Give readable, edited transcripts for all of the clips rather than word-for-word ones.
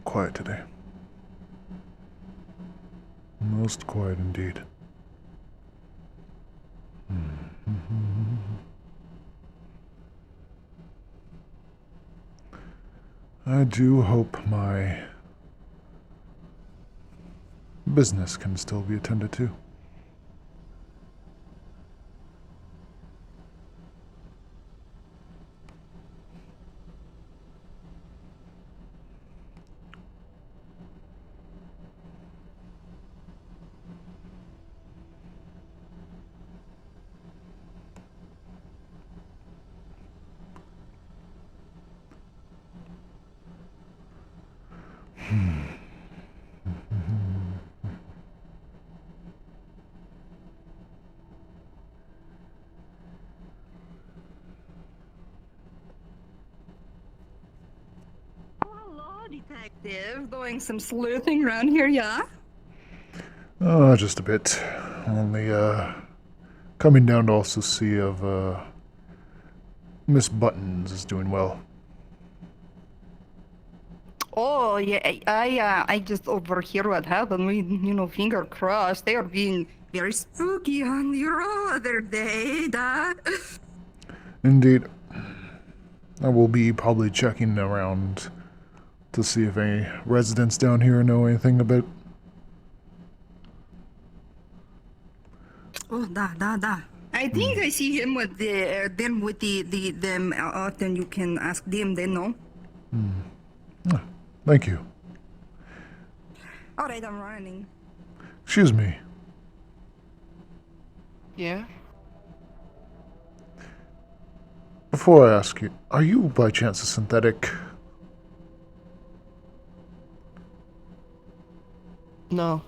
Quiet today. Most quiet indeed. I do hope my business can still be attended to. Hello, detective. Doing some sleuthing around here, yeah? Oh, just a bit. Only, coming down to also see if, Miss Buttons is doing well. Oh, yeah, I just overhear what happened. Finger crossed. They are being very spooky on your other day, da. Indeed. I will be probably checking around to see if any residents down here know anything about. Oh, da. I think I see him with them with them often. You can ask them, they know. Thank you. All right, I'm running. Excuse me. Yeah? Before I ask you, are you by chance a synthetic? No.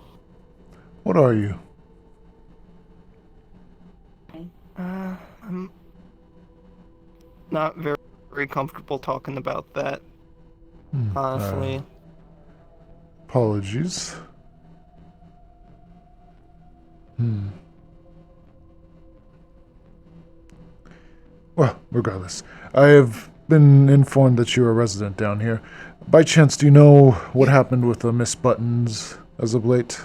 What are you? I'm not very comfortable talking about that, honestly. Apologies. Well, regardless, I have been informed that you're a resident down here. By chance, do you know what happened with the Miss Buttons as of late?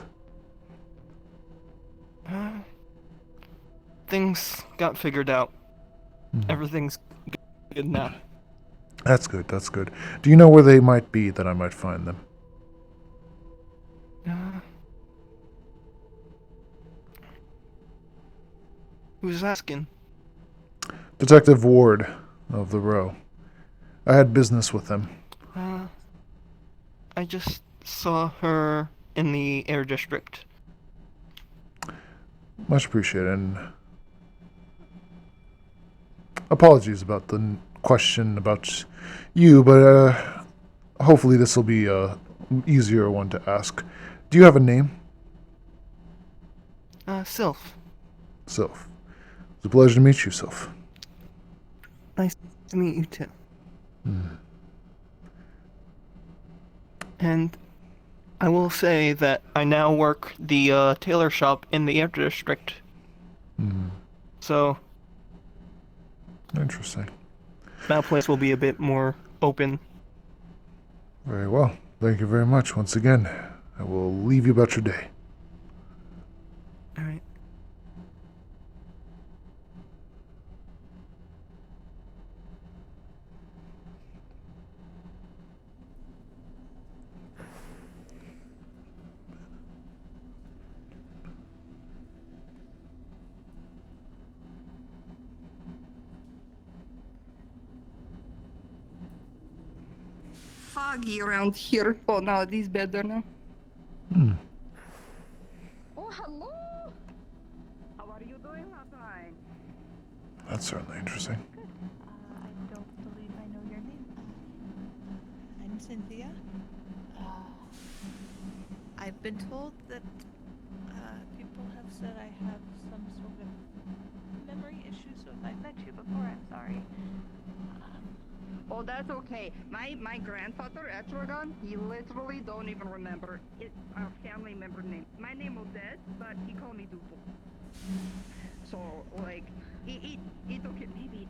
Things got figured out. Everything's good now. That's good, that's good. Do you know where they might be that I might find them? Who's asking? Detective Ward of the Row. I had business with them. I just saw her in the air district. Much appreciated. And apologies about the question about you, but hopefully this will be a easier one to ask. Do you have a name? Sylph. Sylph. It's a pleasure to meet you, Sylph. Nice to meet you too. And I will say that I now work the tailor shop in the air district. So Interesting. that place will be a bit more open. Very well. Thank you very much once again. I will leave you about your day. All right. Foggy around here. Oh, no, it is better now. Oh, hello. How are you doing, Hotline? That's certainly interesting. I don't believe I know your name. I'm Cynthia. I've been told that people have said I have some sort of memory issue, so if I've met you before, I'm sorry. Oh, that's okay. My grandfather, Etragon, he literally don't even remember our family member name. My name was Ed, but he called me Dupo. So, like, it's okay. Maybe.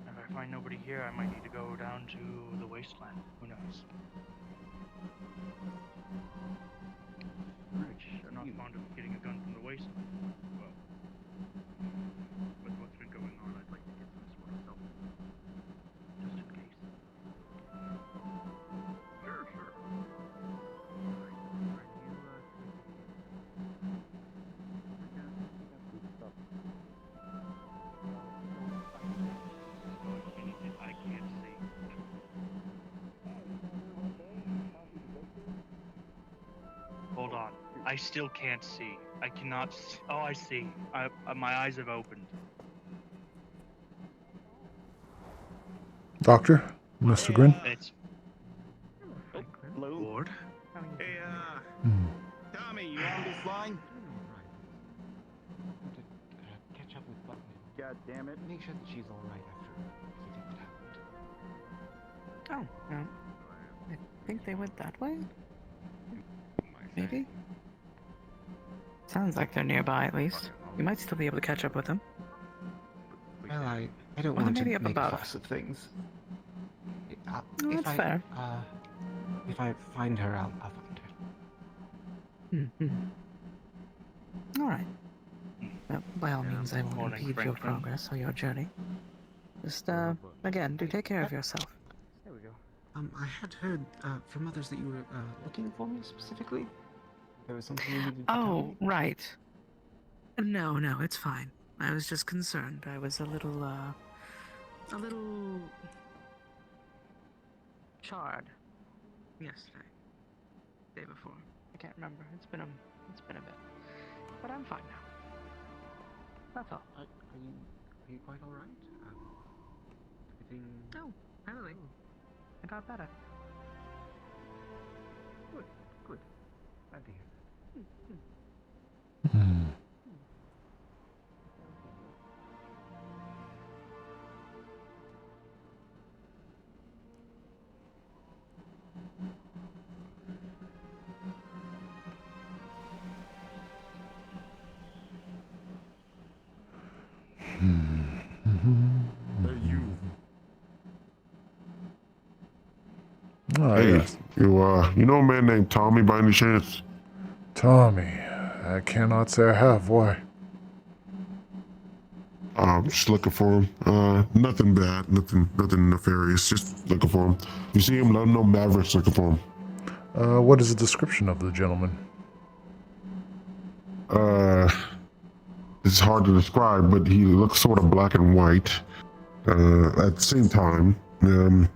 If I find nobody here, I might need to go down to the wasteland. Who knows? Rich, I'm not fond of getting a gun from the wasteland. Well, with what's been going on, I'd like to get some sort of help. Just in case. Sure. I can't see. Hold on. I still can't see. I cannot. Oh, I see. My eyes have opened. Doctor? Mr. Grin? It's. Hello. Ward? Hey, Hmm. Tommy, you on this line? Catch up with Button God damn it. and make sure that she's alright after everything that happened. Oh, well, I think they went that way? Maybe? Sounds like they're nearby, at least. You might still be able to catch up with them. Well, I don't Well, want to maybe up make above. fuss of things. No, If that's fair. If I find her, I'll find her. Mm-hmm. Alright. Well, by all means, I won't Morning, impede your Franklin. progress or your journey. Just, again, do take care of yourself. There we go. I had heard from others that you were looking for me specifically. There was something you needed to tell Oh, me. right. No, it's fine. I was just concerned. I was a little charred yesterday. Day before. I can't remember. It's been a bit. But I'm fine now. That's all. Are you quite alright? Everything... Oh, really? I got better. Good. Glad to hear Hmm. Hey, you. Oh, Hey, yes. you know a man named Tommy by any chance? Tommy. I cannot say I have. Why? I'm just looking for him. Nothing bad, nothing nefarious. Just looking for him. You see him? Let him know Maverick's looking for him. What is the description of the gentleman? It's hard to describe, but he looks sort of black and white. At the same time, he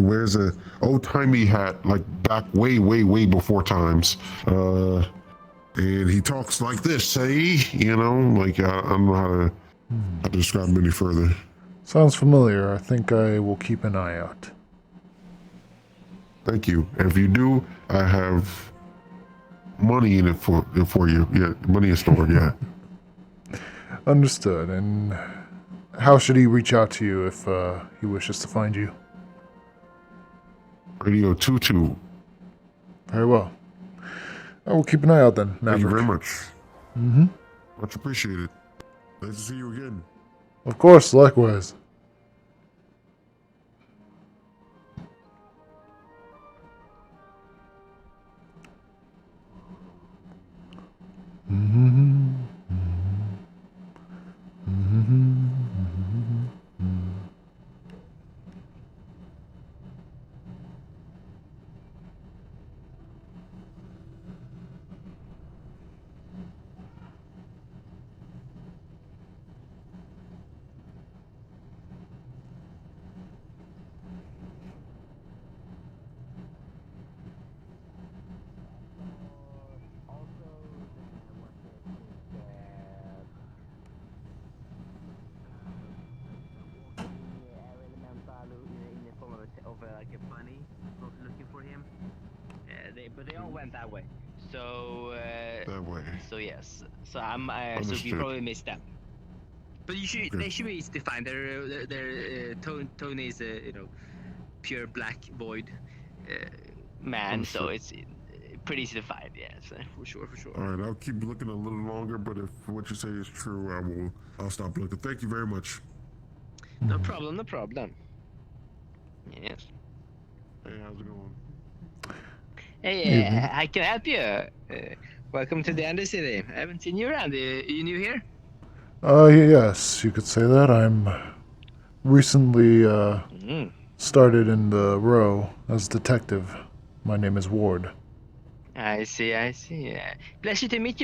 wears a old-timey hat, like back way before times. And he talks like this, say, you know, like I don't know how to describe him any further. Sounds familiar. I think I will keep an eye out. Thank you. And if you do, I have money in it for you. Yeah, money in store. Yeah. Understood. And how should he reach out to you if he wishes to find you? Radio 22. Very well. I will keep an eye out then, Maverick. Thank you very much. Mm-hmm. Much appreciated. Nice to see you again. Of course, likewise. Mm-hmm. Like a bunny looking for him. But they all went that way. So That way. so yes. So I'm so we Understood. probably missed them. But you should Okay. they should be easy to find. Tony is a pure black void man, so Understood. it's pretty easy to find. Yes, for sure. All right, I'll keep looking a little longer, but if what you say is true, I'll stop looking. Thank you very much. No problem. Yes. Hey, how's it going? Hey, Evening. I can help you. Welcome to the Undercity. I haven't seen you around. You new here? Yes, you could say that. I'm recently started in the row as detective. My name is Ward. I see. Pleasure to meet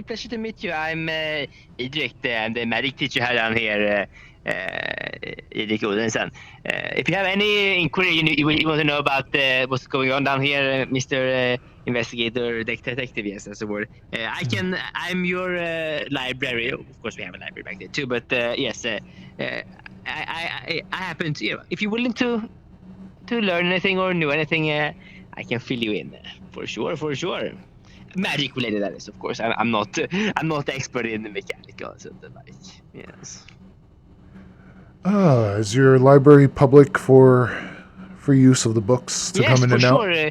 you. I'm Edric, the medic teacher here down here. Edric Odensen. If you have any inquiry you want to know about what's going on down here, Mr. Investigator, detective, yes, that's the word. I'm your library. Of course, we have a library back there too, but yes, I happen to, if you're willing to learn anything or know anything, I can fill you in for sure. Magic related, that is, of course. I'm not the expert in the mechanical and the like. Yes. Is your library public for use of the books to Yes, come in for and out? sure.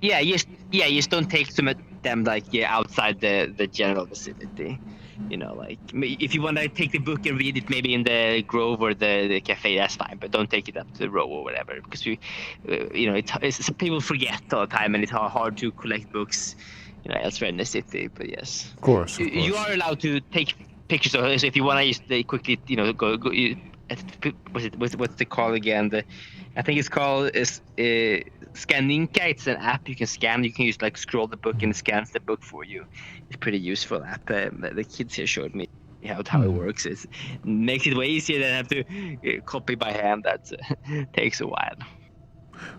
Just don't take some of them outside the general vicinity. Like if you want to take the book and read it maybe in the Grove or the cafe, that's fine. But don't take it up to the Row or whatever, because it's people forget all the time, and it's hard to collect books, elsewhere in the city. But yes, Of course. you are allowed to take pictures of it. So if you want to just quickly, go. What's the call again? I think it's called Scaninka. It's an app you can scan. You can just scroll the book and it scans the book for you. It's a pretty useful app. The kids here showed me how it works. It makes it way easier than have to copy by hand. That takes a while.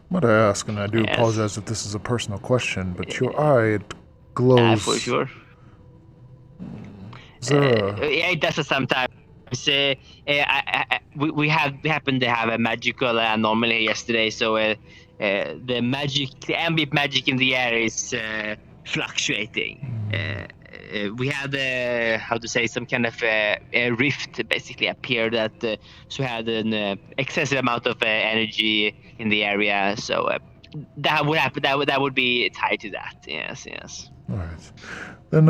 Might I ask, and I do Yes. apologize if this is a personal question, but your eye, it glows. For sure. Is there a... Yeah, it does sometimes. We happened to have a magical anomaly yesterday, so the ambient magic in the air is fluctuating. We had some kind of a rift basically appeared that so had an excessive amount of energy in the area. So that would happen. That would be tied to that. Yes. All right. Then,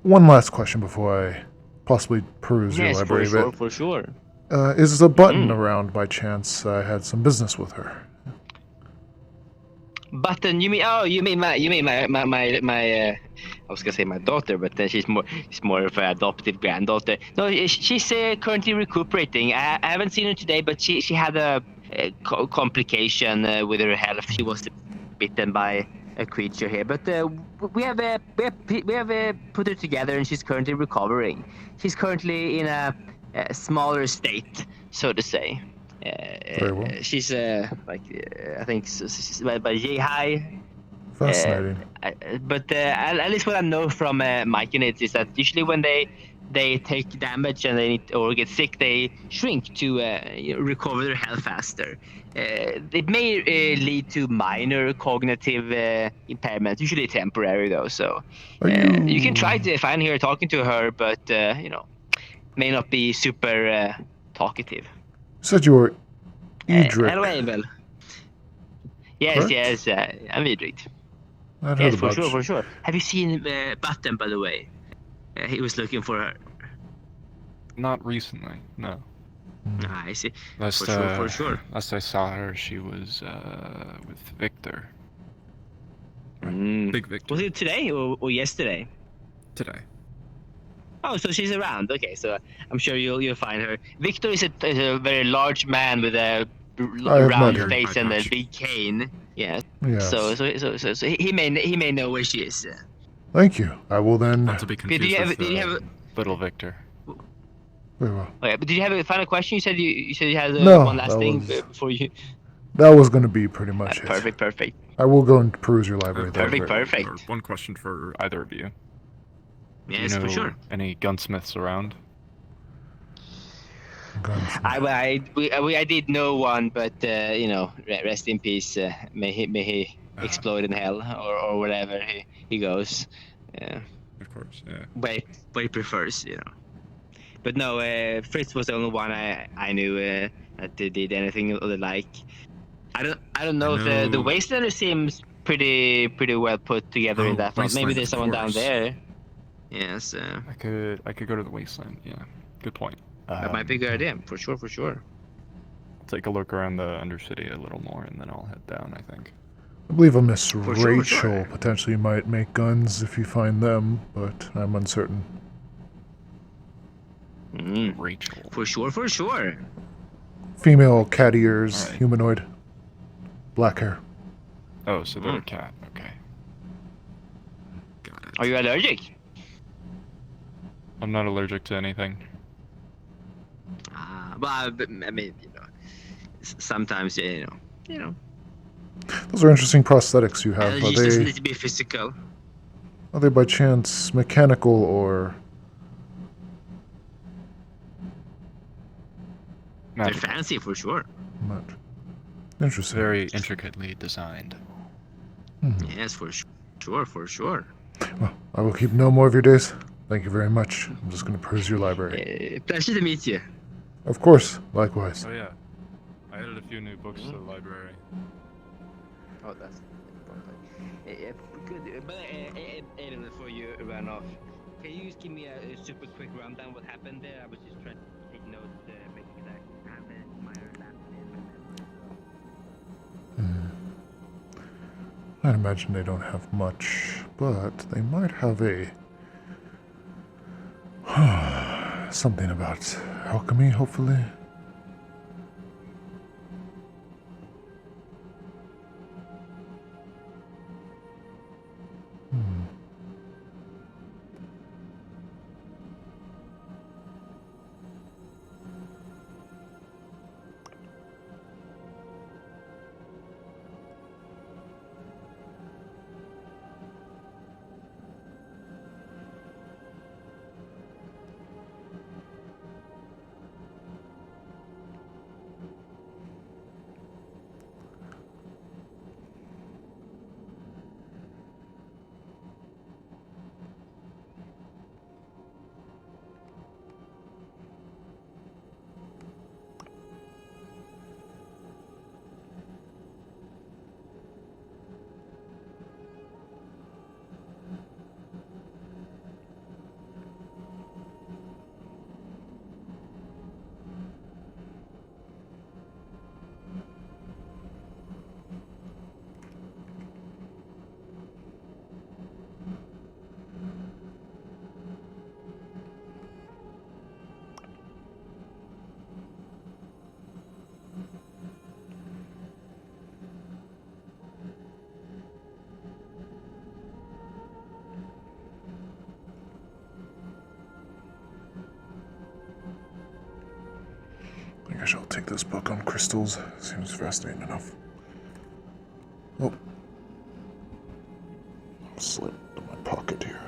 one last question before I possibly peruse your Yes, library a bit. for sure. Is the button around by chance? I had some business with her. Button? You mean? Oh, you mean my? I was gonna say my daughter, but she's more of an adoptive granddaughter. No, she's currently recuperating. I haven't seen her today, but she had a complication with her health. She was bitten by a creature here, but we have put her together, and she's currently recovering. She's currently in a smaller state, so to say. Very well. She's I think by J-High. Fascinating. But at least what I know from Mike units is that usually when they take damage and they or get sick, they shrink to recover their health faster. It may lead to minor cognitive impairment, usually temporary though. So you can try to find her talking to her, but may not be super talkative. You said you were Edric. Hello, Abel. Yes, Correct? I'm Edric. I'd heard Yes, for about sure, you. for sure. Have you seen Button, by the way? He was looking for her. Not recently, no. Ah, I see. Last, For sure. last I saw her, she was with Victor. Mm. Big Victor. Was it today or yesterday? Today. Oh, so she's around. Okay, so I'm sure you'll find her. Victor is a very large man with a I have round met her. face and a Patch. big cane. Yeah. Yes. So he may know where she is. Thank you. I will then. Not to be confused with did you have Little Victor. Very well. Okay, but did you have a final question? You said you had No, one last that thing was- before you. That was going to be pretty much it. Perfect. I will go and peruse your library. though. Perfect. Or one question for either of you. Yes, Do you know for sure. any gunsmiths around? Guns. I did know one, but rest in peace. May he explode in hell or wherever he goes. Yeah, Of course, yeah. but he prefers, But no, Fritz was the only one I knew that did anything of the like. I don't know if the know- Wastelander seems pretty well put together in Oh, that front. Maybe Wasteland, there's of someone down course. there. Yes, I could go to the wasteland. Yeah, good point. that might be a good idea. For sure. I'll take a look around the Undercity a little more, and then I'll head down. I think. I believe a Miss sure, Rachel potentially might make guns if you find them, but I'm uncertain. Rachel. For sure. Female cat ears, Alright. humanoid, black hair. Oh, so they're a cat. Okay. Got it. Are you allergic? I'm not allergic to anything. Well, I mean, sometimes Those are interesting prosthetics you have. allergies doesn't need to be physical. Are they by chance mechanical or... They're Magical. fancy for sure. Not? Interesting. Very intricately designed. Yes, for sure. Well, I will keep no more of your days. Thank you very much. I'm just going to peruse your library. Pleasure to meet you. Of course, likewise. Oh yeah, I added a few new books to the library. Oh, that's important. Good. But Aiden, before you run off, can you just give me a super quick rundown what happened there? I was just trying to take notes, making sure that I have my last I'd imagine they don't have much, but they might have a... something about alchemy, hopefully. I think I shall take this book on crystals. Seems fascinating enough. Oh. I'll slip into my pocket here.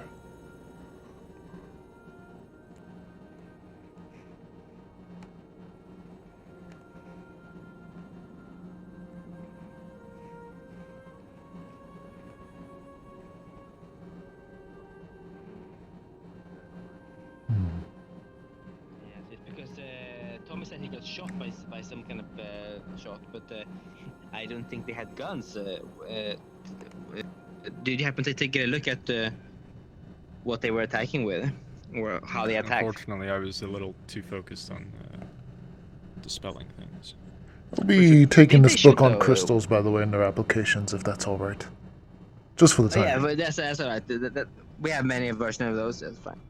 Yes, it's because Tommy said he got shot by some kind of shot, but I don't think they had guns. did you happen to take a look at what they were attacking with, or how they attacked? Unfortunately, I was a little too focused on dispelling things. I'll be taking Did this they shoot book on the- crystals, by the way, in their applications, if that's all right. Just for the Oh, time. yeah, being. but that's alright. We have many versions of those. That's fine.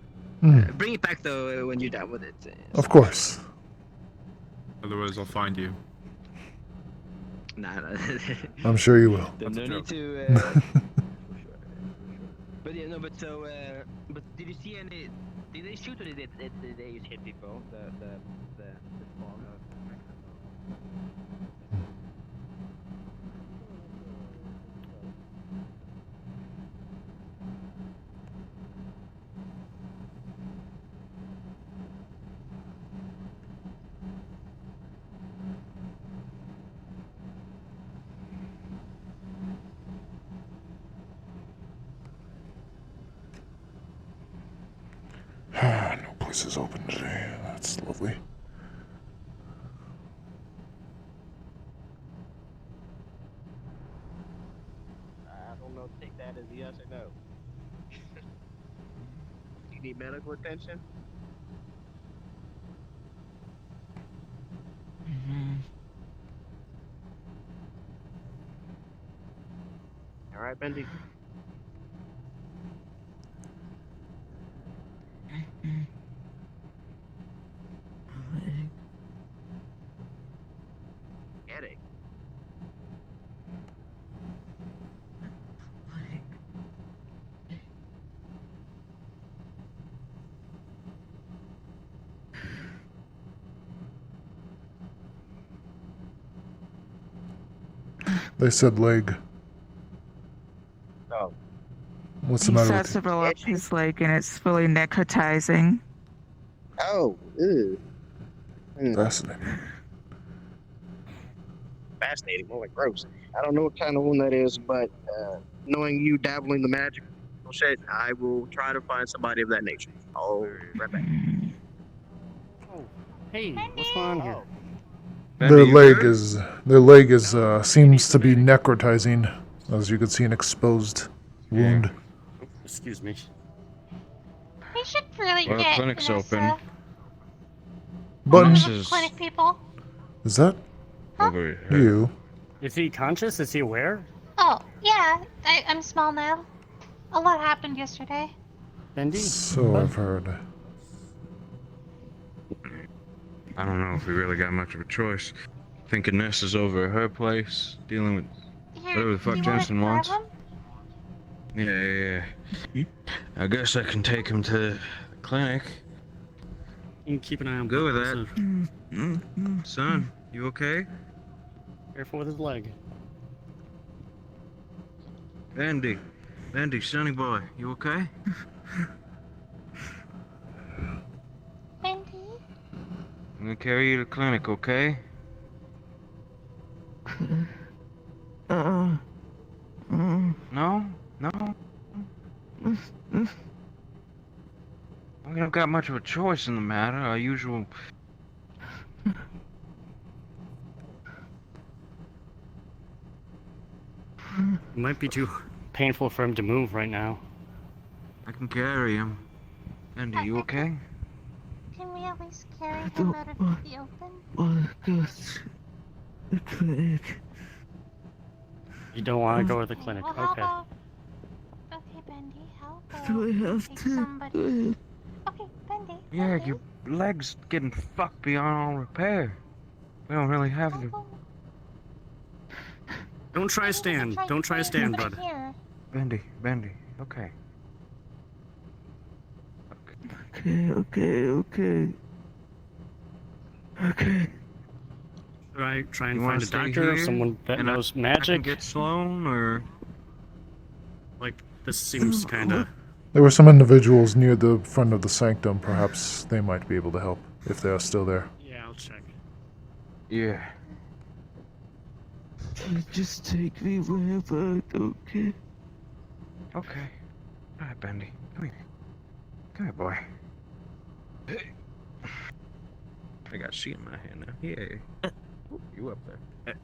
Hmm, Bring it back though when you're done with it. of course. Otherwise, I'll find you. Nah. I'm sure you will. There's no That's a need to. But yeah, no. But so. But did you see any? Did they shoot or did they just hit people? The spawn. No place is open today. That's lovely. I don't know. Take that as a yes or no. You need medical attention? All right, Bendy. Headache. They said leg. Oh. What's the He matter starts with to you? roll up his leg and it's fully necrotizing. Oh. Ew. Fascinating. Fascinating. More like gross. I don't know what kind of wound that is, but knowing you dabbling the magic shit, I will try to find somebody of that nature. I'll right back. Oh, hey, what's going on here? Their leg is seems to be necrotizing, as you can see, an exposed wound. Excuse me. We should really Well, get clinic's Vanessa, open. one Buttons of the clinic people. is that Over here. you? Is he conscious? Is he aware? Oh, yeah, I'm small now. A lot happened yesterday. Bendy? So I've heard. I don't know if we really got much of a choice. Thinking Ness is over at her place, dealing with whatever the fuck you wanna Jensen grab wants. him? Yeah. I guess I can take him to the clinic. You can keep an eye on Good with Buttons, that. Son, you okay? Careful with his leg. Andy, sonny boy, you okay? Bendy? I'm gonna carry you to the clinic, okay? No? No? I haven't got much of a choice in the matter. Our usual... It might be too painful for him to move right now. I can carry him. Andy, you okay? Can we at least carry him out of the open? You don't want to go to the clinic. Well, how Okay. about... Okay, Bendy, how about take somebody... Okay, Bendy, Yeah, Bendy, your leg's getting fucked beyond all repair. We don't really have how the... about... Don't try to stand. Don't try to stand, bud. Here. Bendy, okay. Try and You wanna find a stay doctor, here? someone that And I knows can magic. get Sloan, or... Like, this seems kinda... There were some individuals near the front of the sanctum. Perhaps they might be able to help if they are still there. Yeah, I'll check. Yeah. Just take me wherever, okay? Okay. Alright, Bendy. Come here. Come here, boy. Hey. I got shit in my hand now. Yeah. You up there.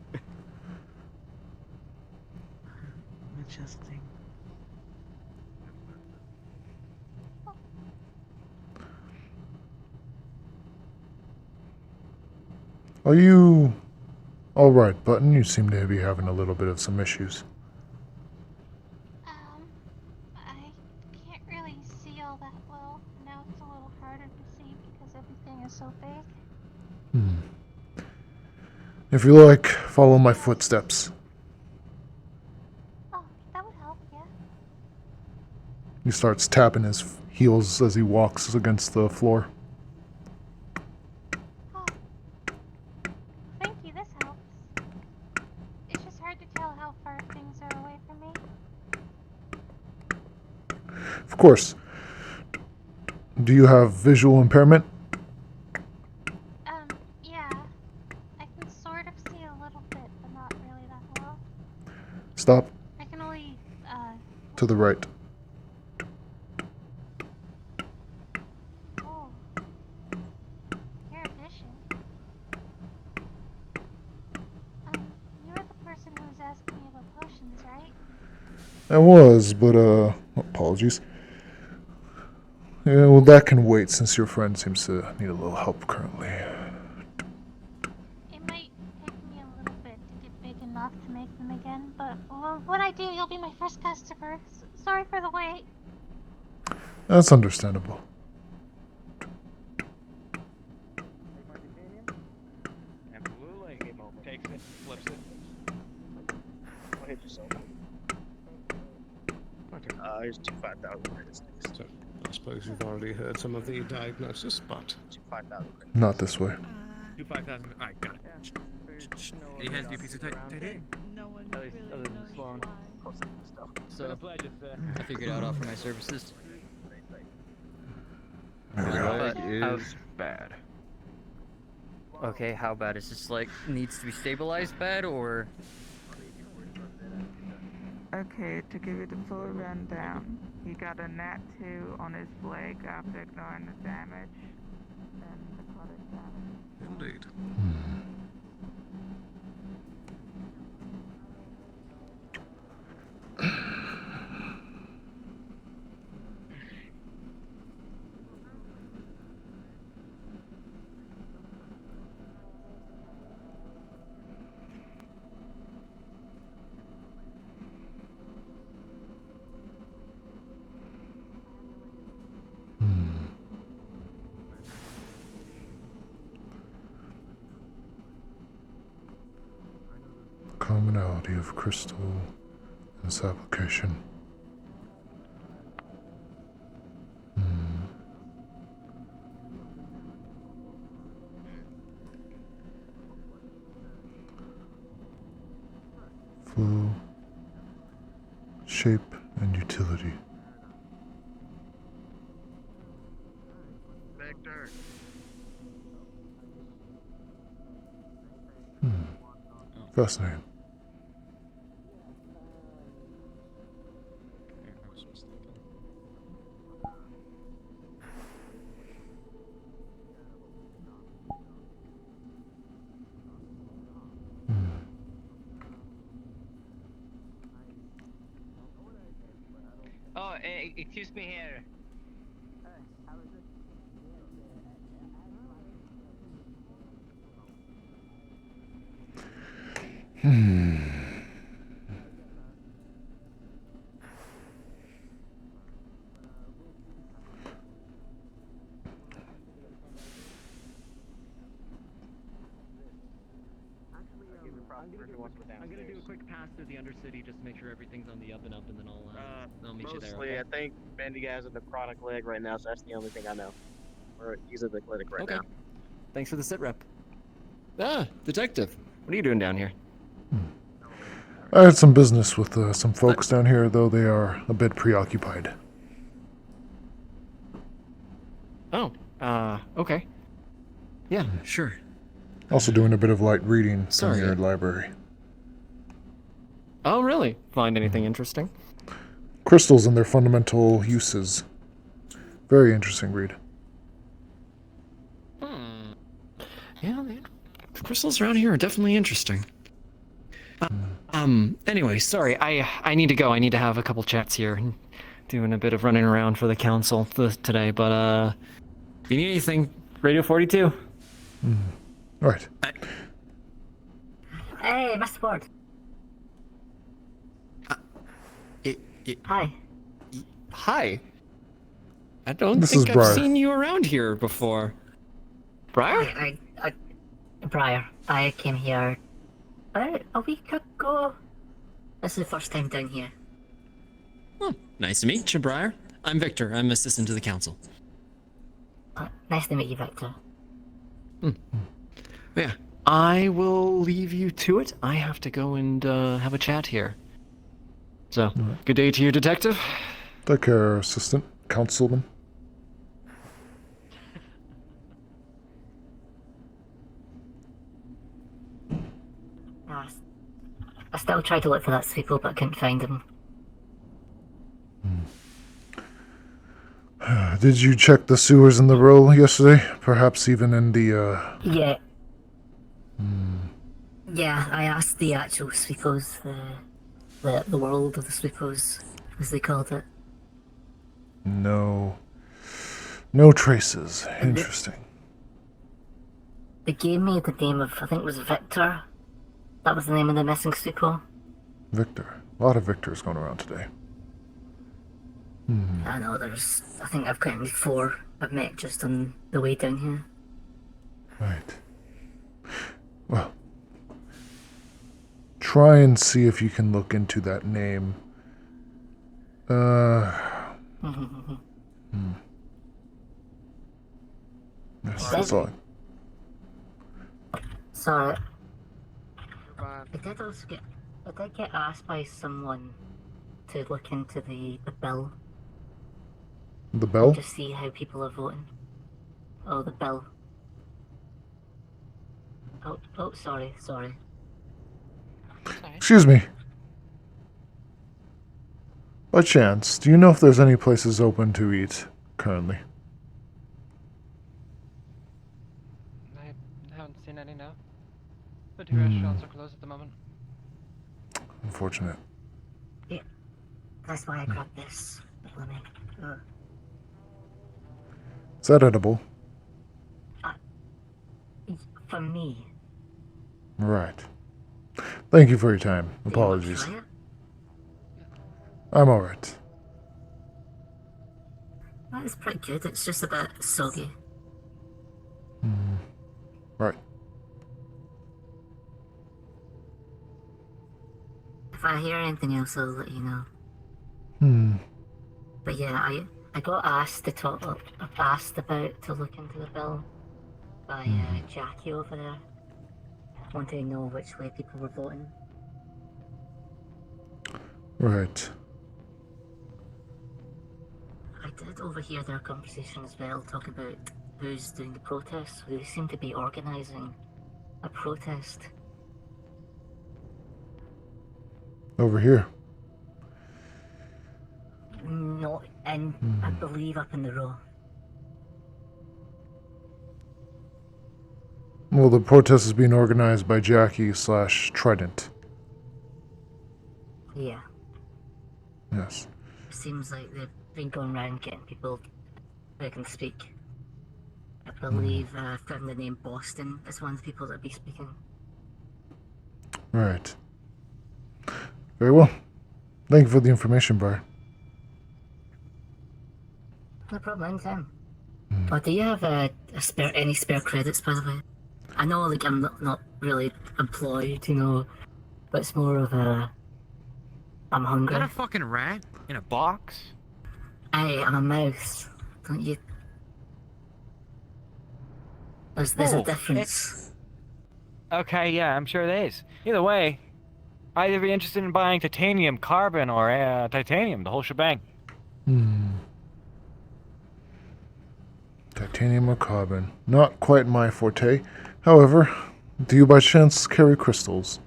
Adjusting. Are you alright, Button? You seem to be having a little bit of some issues. I can't really see all that well. Now it's a little harder to see because everything is so big. If you like, follow my footsteps. Oh, that would help, yeah. He starts tapping his heels as he walks against the floor. Thank you, this helps. It's just hard to tell how far things are away from me. Of course. Do you have visual impairment? Yeah. I can sort of see a little bit, but not really that well. Stop. I can only, To the right. oh. You're efficient. You're the person who was asking me about potions, right? I was, but, apologies. Yeah, well, that can wait since your friend seems to need a little help currently. It might take me a little bit to get big enough to make them again, but when I do, you'll be my first customer. Sorry for the wait. That's understandable. Absolutely. Takes it, flips it. Don't hit yourself. Here's 5,000 credits. So, I suppose you've already heard some of the diagnosis, but... 5,000 credits. Not this way. 5,000. Alright, got it. He has new piece of tight No one At least other than Sloan. So, I figured out offer my services. That How's- is bad. Okay, how bad? Is this like needs to be stabilized bad or? Okay, to give you the full rundown, he got a nat 2 on his leg after ignoring the damage and necrotic damage. Indeed. Commonality of crystal and its application. Flow, shape, and utility. Vector. Fascinating. Oh, excuse me here. I'm gonna do a quick pass through the Undercity just to make sure everything's on the up and up, and then I'll meet you there. Mostly, Okay? I think Bandy has a necrotic leg right now, so that's the only thing I know. Or he's at the clinic right Okay. now. Thanks for the sit rep. Ah, detective. What are you doing down here? I had some business with some folks down here, though they are a bit preoccupied. Oh, okay. Yeah, sure. Also doing a bit of light reading Sorry. from your library. Oh, really? Find anything interesting? Crystals and their fundamental uses. Very interesting read. Yeah, the crystals around here are definitely interesting. Anyway, sorry, I need to go. I need to have a couple chats here. Doing a bit of running around for the council today, but, if you need anything, Radio 42. Right. Hey, Mr. Ward. Hi. Hi. I don't This is think I've Briar. seen you around here before. Briar? Briar. I came here about a week ago. This is the first time down here. Oh, nice to meet you, Briar. I'm Victor. I'm assistant to the council. Nice to meet you, Victor. Yeah. I will leave you to it. I have to go and have a chat here. So, good day to you, detective. Take care, assistant councilman. I still tried to look for that sweeper, but I couldn't find him. Did you check the sewers in the row yesterday? Perhaps even in the, Yeah. Yeah, I asked the actual sweepers, the world of the sweepers, as they called it. No traces. Interesting. They gave me the name of, I think it was Victor. That was the name of the missing sweeper. Victor. A lot of Victors going around today. I know, I think I've counted 4 I've met just on the way down here. Right. Well, try and see if you can look into that name. That's all. Sorry. I did get asked by someone to look into the bill. The bell? Just see how people are voting. Oh, the bill. Oh, sorry. Excuse me. By chance, do you know if there's any places open to eat currently? I haven't seen any now. The 2 restaurants are closed at the moment. Unfortunate. Yeah, that's why I grabbed this. Let me. Is that edible? For me. Right. Thank you for your time. Apologies. Try it? I'm alright. That is pretty good. It's just a bit soggy. Right. If I hear anything else, I'll let you know. But yeah, I got asked to look into the bill by Jackie over there. Wanted to know which way people were voting. Right. I did overhear their conversation as well, talking about who's doing the protests. They seem to be organising a protest. Over here. Not in, I believe, up in the row. Well, the protest is being organized by Jackie / Trident. Yeah. Yes. Seems like they've been going around getting people who can speak. I believe I found the name Boston as one of the people that be speaking. Right. Very well. Thank you for the information, Briar. No problem, anytime. Oh, do you have any spare credits, by the way? I know, like, I'm not really employed, you know, but it's more of a... I'm hungry. Is that a fucking rat in a box? Hey, I'm a mouse. Don't you... There's a difference. Okay, yeah, I'm sure there is. Either way, I'd either be interested in buying titanium, carbon, or titanium, the whole shebang. Titanium or carbon. Not quite my forte. However, do you by chance carry crystals?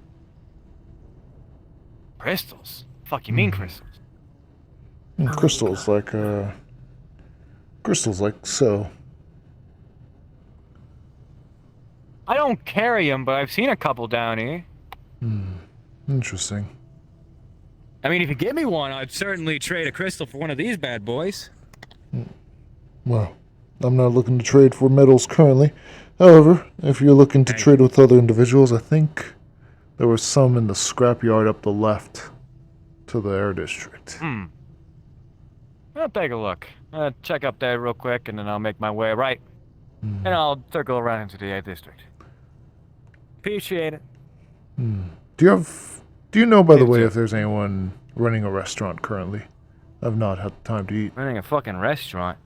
Crystals? Fuck you mean crystals? Crystals like so. I don't carry them, but I've seen a couple down here. Interesting. I mean, if you give me one, I'd certainly trade a crystal for one of these bad boys. Well, I'm not looking to trade for metals currently. However, if you're looking to trade with other individuals, I think There was some in the scrapyard up the left to the air district. Hmm. I'll take a look. Check up there real quick, and then I'll make my way right. And I'll circle around into the air district. Appreciate it. Do you know, by the Me way, too. if there's anyone running a restaurant currently? I've not had time to eat. Running a fucking restaurant.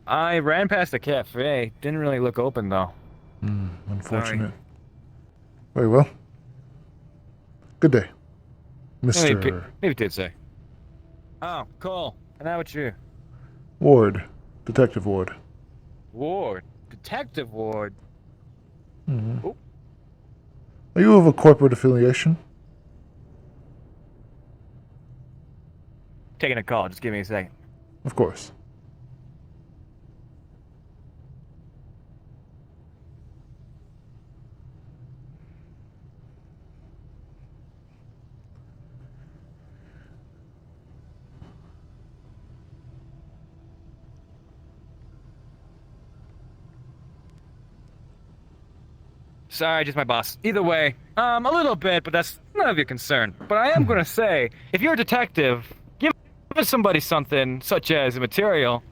I ran past the cafe. Didn't really look open, though. Unfortunate. Very well. Good day, Mr. Maybe did say. Oh, cool. And how about you? Ward. Detective Ward. Ward. Detective Ward. Are you of a corporate affiliation? Taking a call. Just give me a second. Of course. Sorry, just my boss. Either way, a little bit, but that's none of your concern. But I am gonna say, if you're a detective, give somebody something such as a material,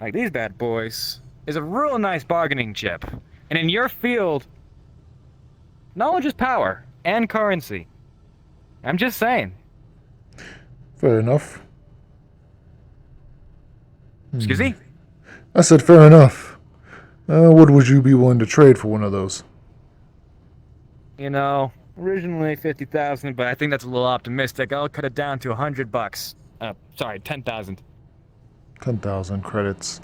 like these bad boys, is a real nice bargaining chip. And in your field, knowledge is power and currency. I'm just saying. Fair enough. Excuse me? I said fair enough. What would you be willing to trade for one of those? You know, originally 50,000, but I think that's a little optimistic. I'll cut it down to $100. Sorry, 10,000. 10,000 credits.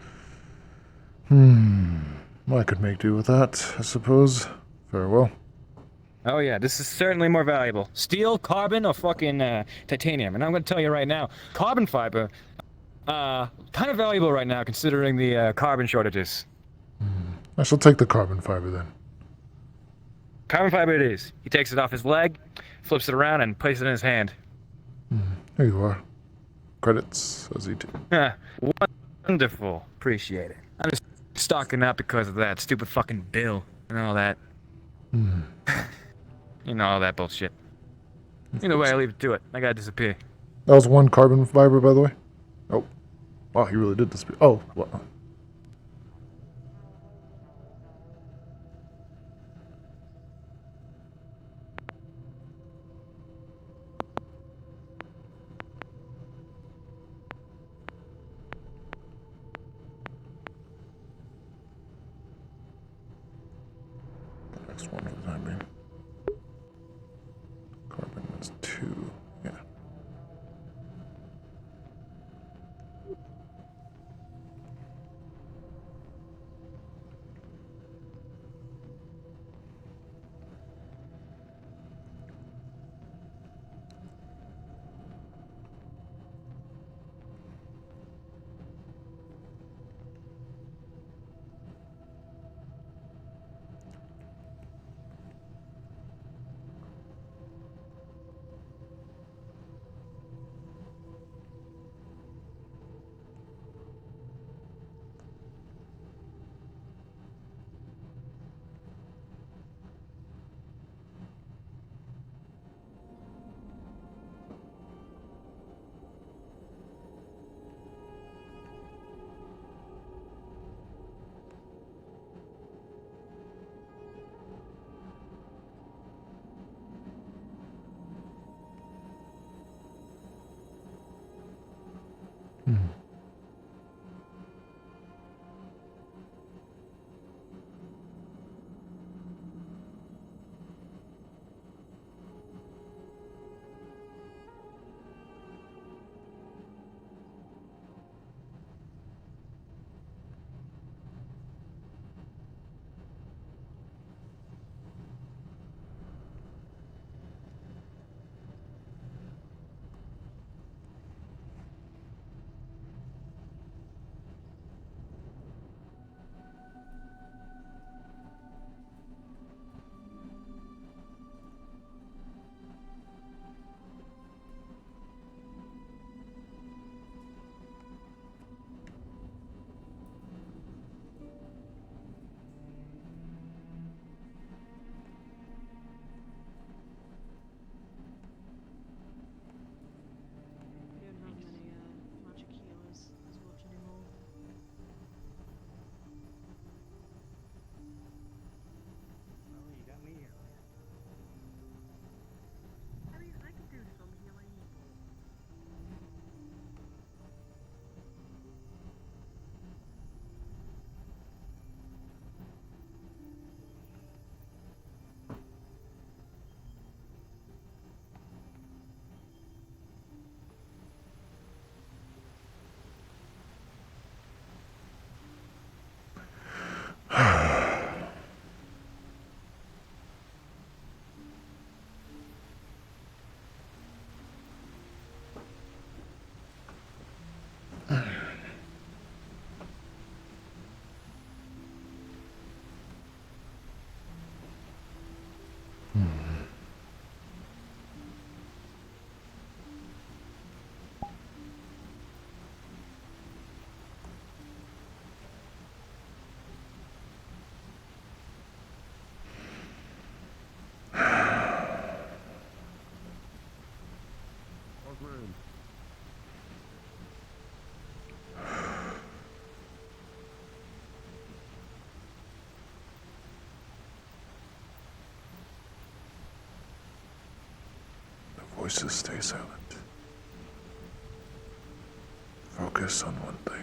I could make do with that, I suppose. Very well. Oh yeah, this is certainly more valuable. Steel, carbon, or fucking titanium. And I'm gonna tell you right now, carbon fiber, kind of valuable right now considering the carbon shortages. I shall take the carbon fiber then. Carbon fiber it is. He takes it off his leg, flips it around, and places it in his hand. Here you are. Credits, as you do. Wonderful. Appreciate it. I'm just stocking up because of that stupid fucking bill and all that. You know, all that bullshit. Either way, I leave it to it. I gotta disappear. That was one carbon fiber, by the way. Oh. Wow, he really did disappear. Oh, well. Next one for the time being. Carbon is 2. Yeah. voices stay silent. Focus on one thing.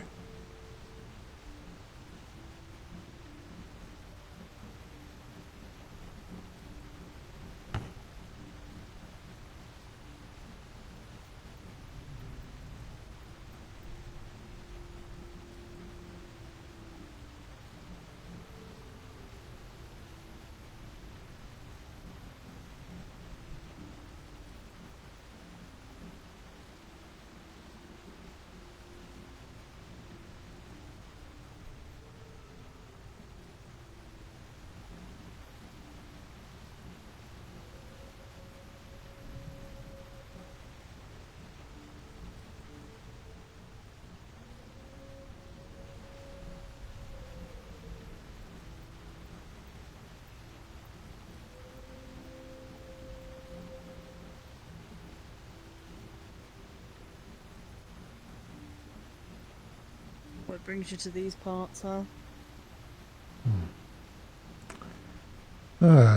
What brings you to these parts, huh?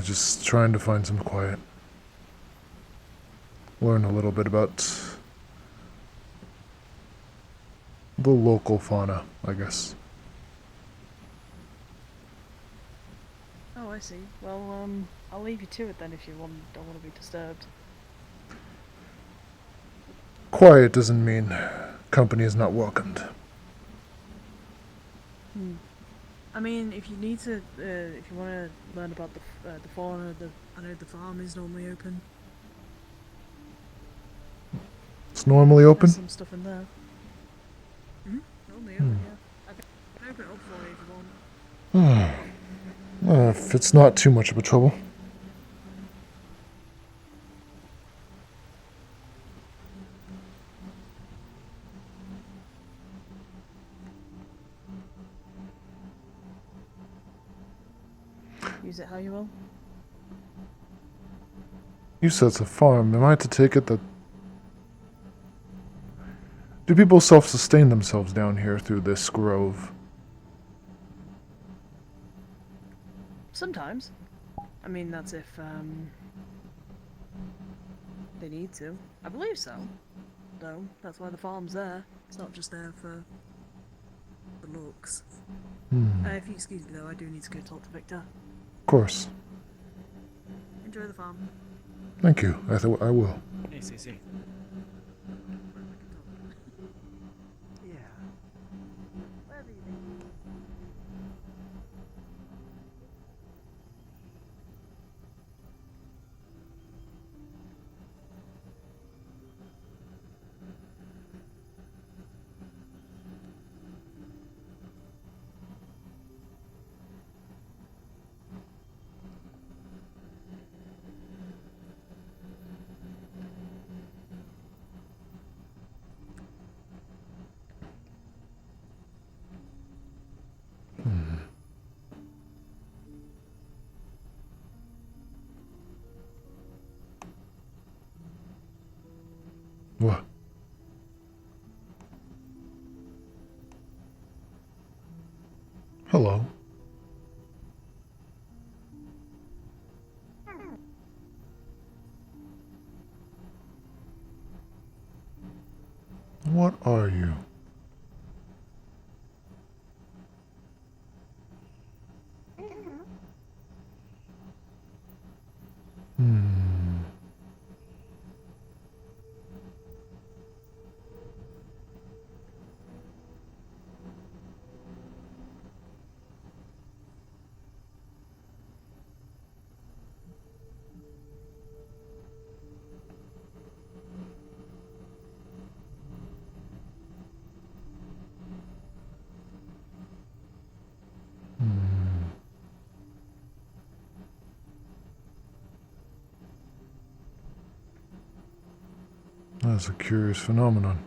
Just trying to find some quiet. Learn a little bit about the local fauna, I guess. Oh, I see. Well, I'll leave you to it then if you don't want to be disturbed. Quiet doesn't mean company is not welcomed. I mean, if you need to, if you want to learn about the fauna, I know the farm is normally open. It's normally open? There's some stuff in there. Normally open, yeah. I can open it up for you if you want. If it's not too much of a trouble. Use it how you will. You said it's a farm. Am I to take it that... Do people self-sustain themselves down here through this grove? Sometimes. I mean, that's if, they need to. I believe so. Though, that's why the farm's there. It's not just there for the looks. If you excuse me though, I do need to go talk to Victor. Of course. Enjoy the farm. Thank you. I will. Hey, CC. Yeah. Wherever you think. What? Hello. What are you? That's a curious phenomenon.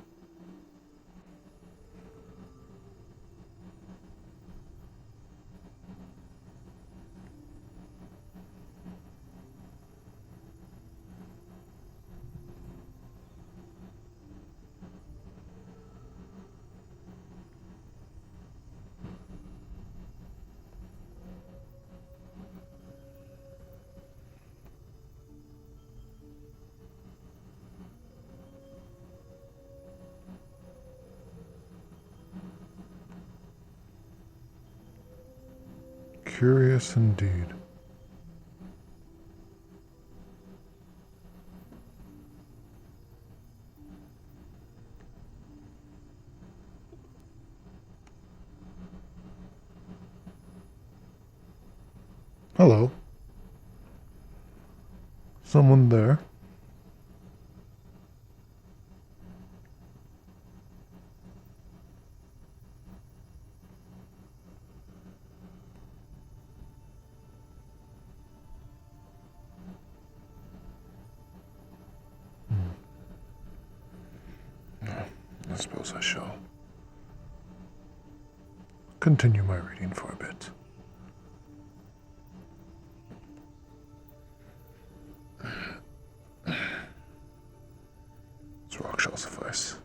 Curious indeed. Hello. Someone there? I suppose I shall continue my reading for a bit. This rock shall suffice.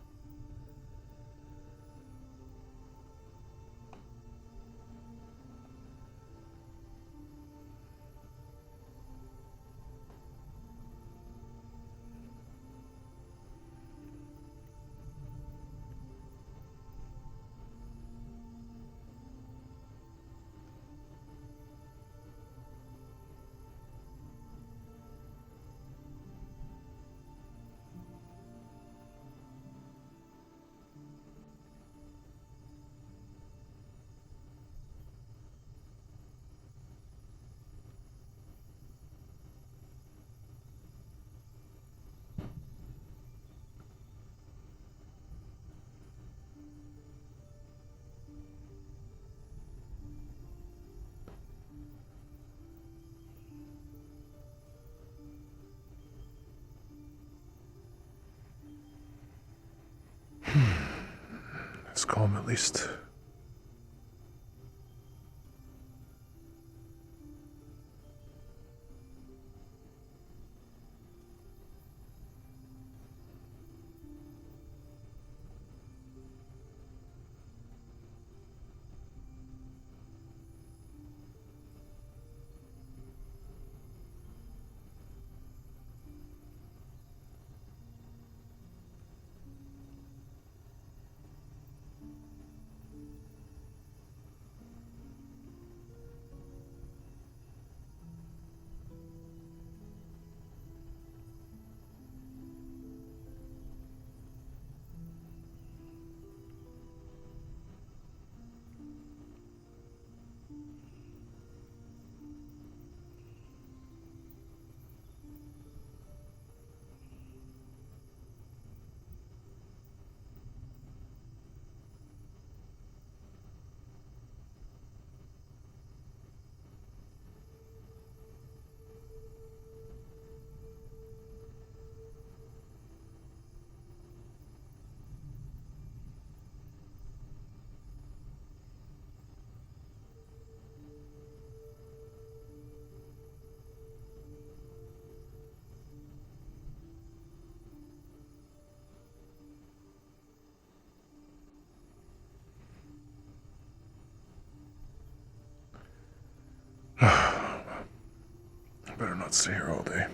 It's calm at least. I better not stay here all day.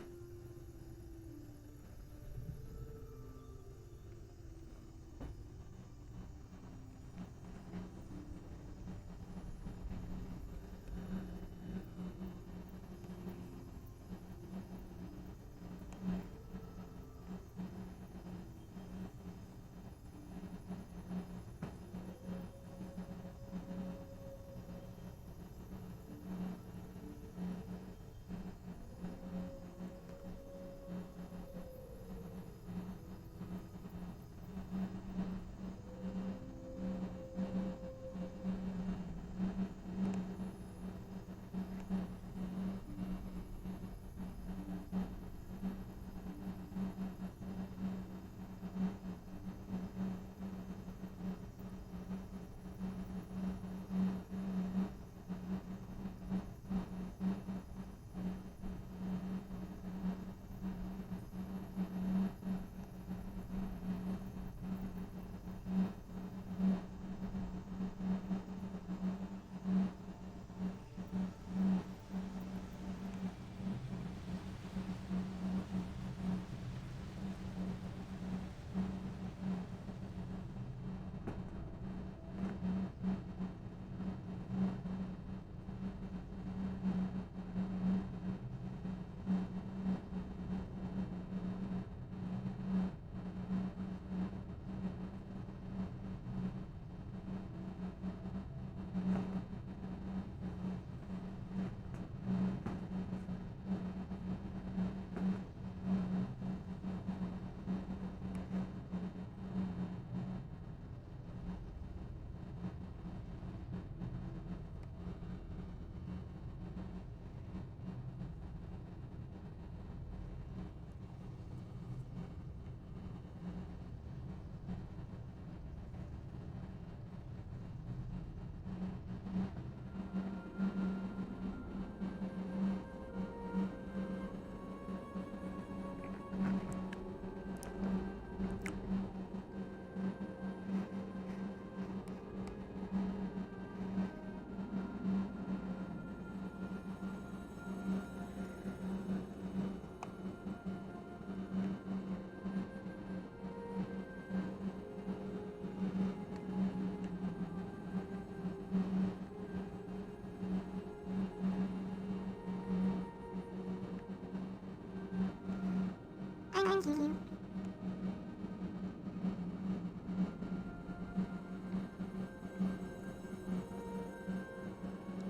Thank you.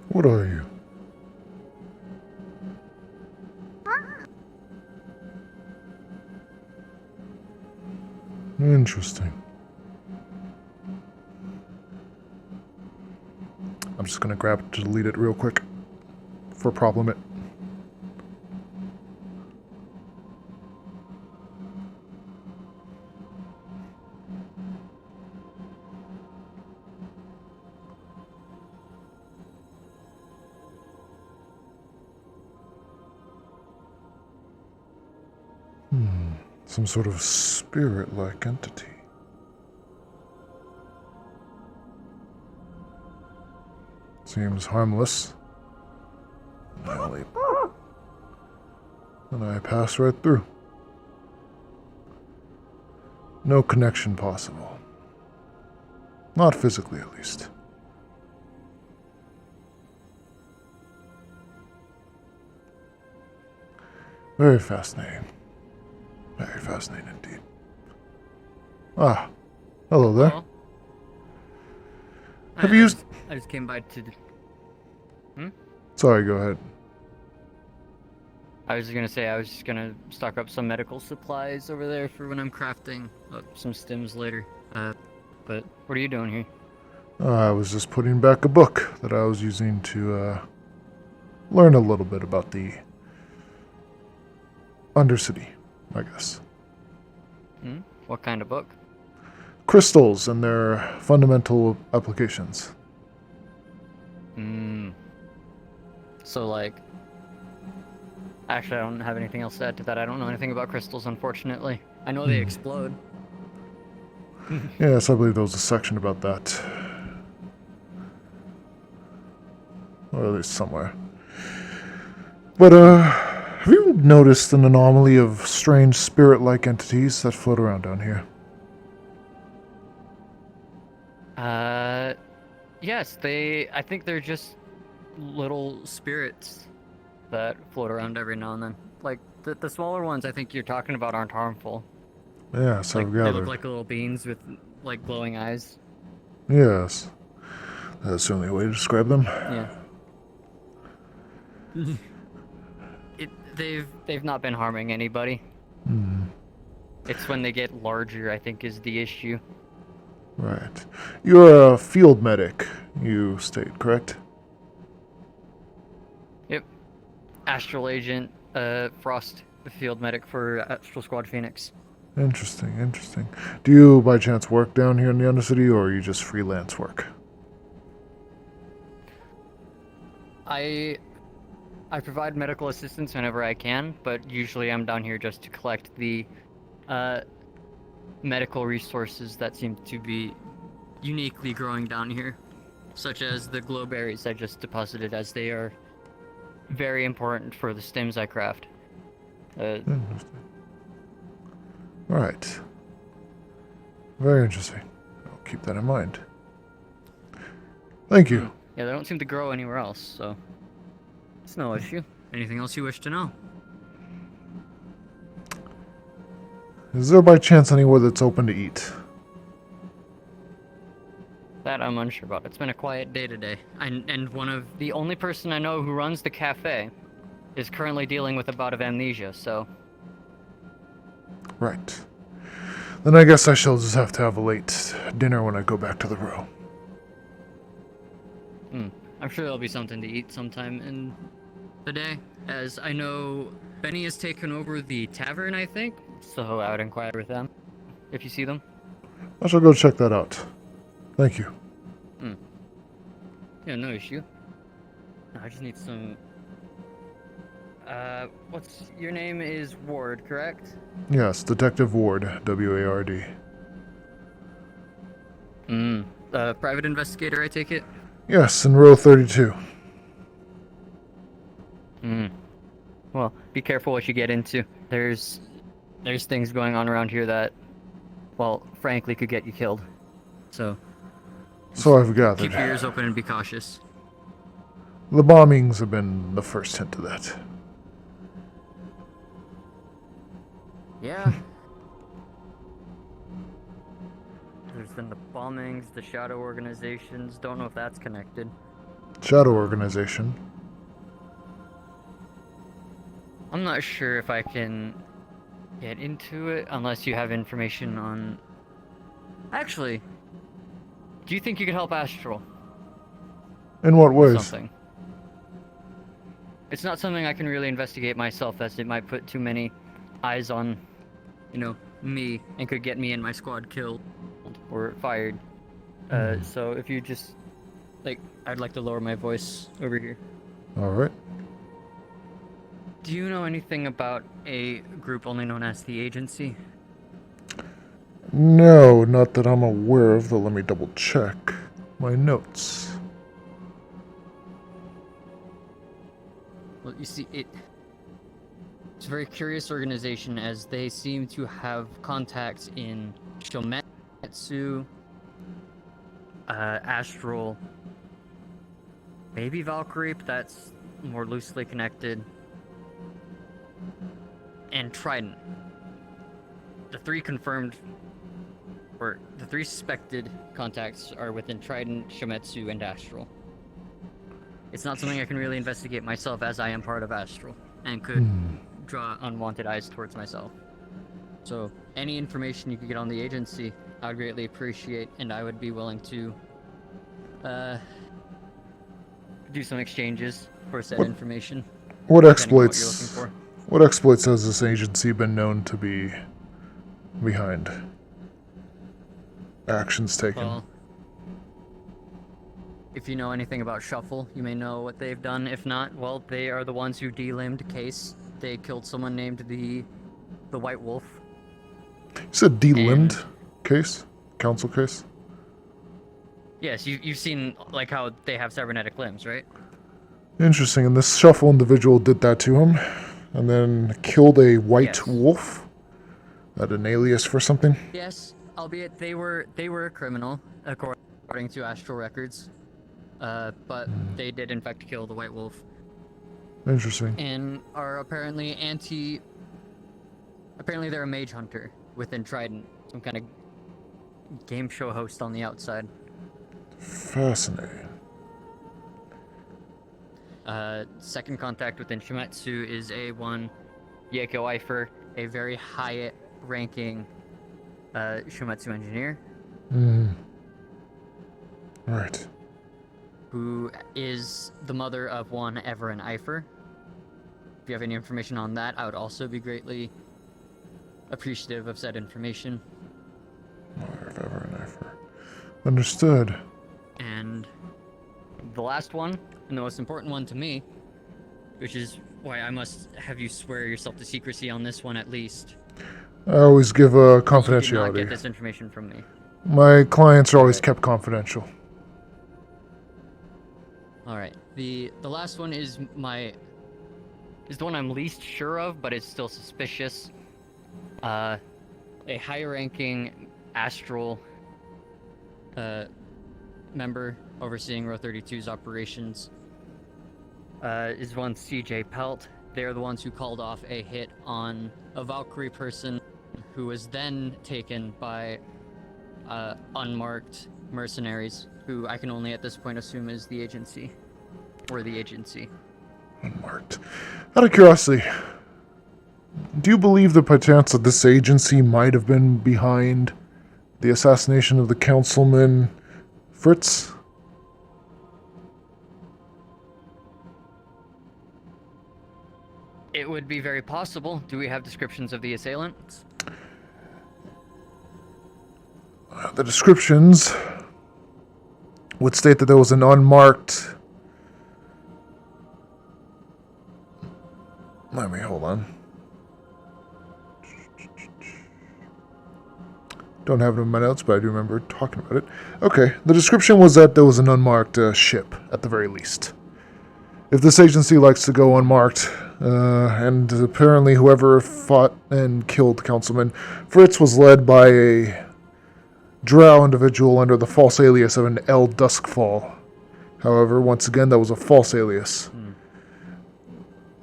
What are you? Interesting. I'm just gonna grab it to delete it real quick for problem it. Some sort of spirit-like entity. Seems harmless. And I pass right through. No connection possible. Not physically, at least. Very fascinating. Very fascinating indeed. Ah, hello there. Hello. Have you used... I just came by to... Sorry, go ahead. I was gonna say, I was just gonna stock up some medical supplies over there for when I'm crafting some stims later. But what are you doing here? I was just putting back a book that I was using to learn a little bit about the Undercity, I guess. What kind of book? Crystals and their fundamental applications. So, like... Actually, I don't have anything else to add to that. I don't know anything about crystals, unfortunately. I know they explode. Yes, I believe there was a section about that. Or at least somewhere. But, have you noticed an anomaly of strange spirit-like entities that float around down here? Yes, I think they're just little spirits that float around every now and then. Like, the smaller ones I think you're talking about aren't harmful. Yes, like, I've they gathered. look like little beans with, like, glowing eyes. Yes. That's certainly a way to describe them. Yeah. They've not been harming anybody. It's when they get larger, I think, is the issue. Right. You're a field medic, you state, correct? Yep. Astral Agent, Frost, the field medic for Astral Squad Phoenix. Interesting, interesting. Do you, by chance, work down here in the Undercity, or are you just freelance work? I provide medical assistance whenever I can, but usually I'm down here just to collect the medical resources that seem to be uniquely growing down here, such as the glow berries I just deposited, as they are very important for the stims I craft. Interesting. Right. Very interesting. I'll keep that in mind. Thank you. Yeah, they don't seem to grow anywhere else, so it's no issue. Anything else you wish to know? Is there by chance anywhere that's open to eat? That I'm unsure about. It's been a quiet day today. And the only person I know who runs the cafe is currently dealing with a bout of amnesia, so... Right. Then I guess I shall just have to have a late dinner when I go back to the row. I'm sure there'll be something to eat sometime in the day, as I know Benny has taken over the tavern, I think, so I would inquire with them, if you see them. I shall go check that out. Thank you. Yeah, no issue. I just need some... what's... Your name is Ward, correct? Yes, Detective Ward, W-A-R-D. Private investigator, I take it? Yes, in row 32. Well, be careful what you get into. There's things going on around here that, well, frankly, could get you killed. So I've gathered. Keep your ears open and be cautious. The bombings have been the first hint of that. Yeah. There's been the bombings, the shadow organizations. Don't know if that's connected. Shadow organization. I'm not sure if I can get into it unless you have information on... Actually, do you think you could help Astral? In what With ways? something? It's not something I can really investigate myself, as it might put too many eyes on, you know, me, and could get me and my squad killed or fired. So if you just, like, I'd like to lower my voice over here. Alright. Do you know anything about a group only known as the Agency? No, not that I'm aware of, but let me double check my notes. Well, you see, it's a very curious organization, as they seem to have contacts in Shometsu, Astral, maybe Valkyrie, but that's more loosely connected, and Trident. The three confirmed, or the three suspected contacts are within Trident, Shometsu, and Astral. It's not something I can really investigate myself, as I am part of Astral, and could draw unwanted eyes towards myself. So, any information you could get on the Agency, I would greatly appreciate, and I would be willing to, do some exchanges for said information. What depending on exploits? What you're looking for. What exploits has this agency been known to be behind? Actions taken. Well, if you know anything about Shuffle, you may know what they've done. If not, well, they are the ones who delimbed Case. They killed someone named the White Wolf. You said delimbed case? Council case? Yes, you've seen, like, how they have cybernetic limbs, right? Interesting, and this Shuffle individual did that to him, and then killed a white wolf? That an alias for something? Yes, albeit they were a criminal, according to Astral Records. But they did in fact kill the White Wolf. Interesting. And are apparently apparently they're a mage hunter within Trident. Some kind of game show host on the outside. Fascinating. Second contact within Shimetsu is A1 Yeko Eifer, a very high-ranking Shimetsu engineer. Right. Who is the mother of one Everin Eifer. If you have any information on that, I would also be greatly appreciative of said information. Mother of Everin Eifer. Understood. And the last one, and the most important one to me, which is why I must have you swear yourself to secrecy on this one at least. I always give a You did not confidentiality. get this information from me. My clients are always kept confidential. Alright, the last one is the one I'm least sure of, but it's still suspicious. A high-ranking Astral member overseeing Row 32's operations is one CJ Pelt. They're the ones who called off a hit on a Valkyrie person who was then taken by unmarked mercenaries, who I can only at this point assume is the Agency. Or the Agency. Unmarked. Out of curiosity, do you believe the perchance that this agency might have been behind the assassination of the councilman Fritz? It would be very possible. Do we have descriptions of the assailants? The descriptions would state that there was an unmarked... Let me hold on. Don't have it in my notes, but I do remember talking about it. Okay, the description was that there was an unmarked ship, at the very least. If this agency likes to go unmarked, and apparently whoever fought and killed Councilman Fritz was led by a drow individual under the false alias of an El Duskfall. However, once again, that was a false alias.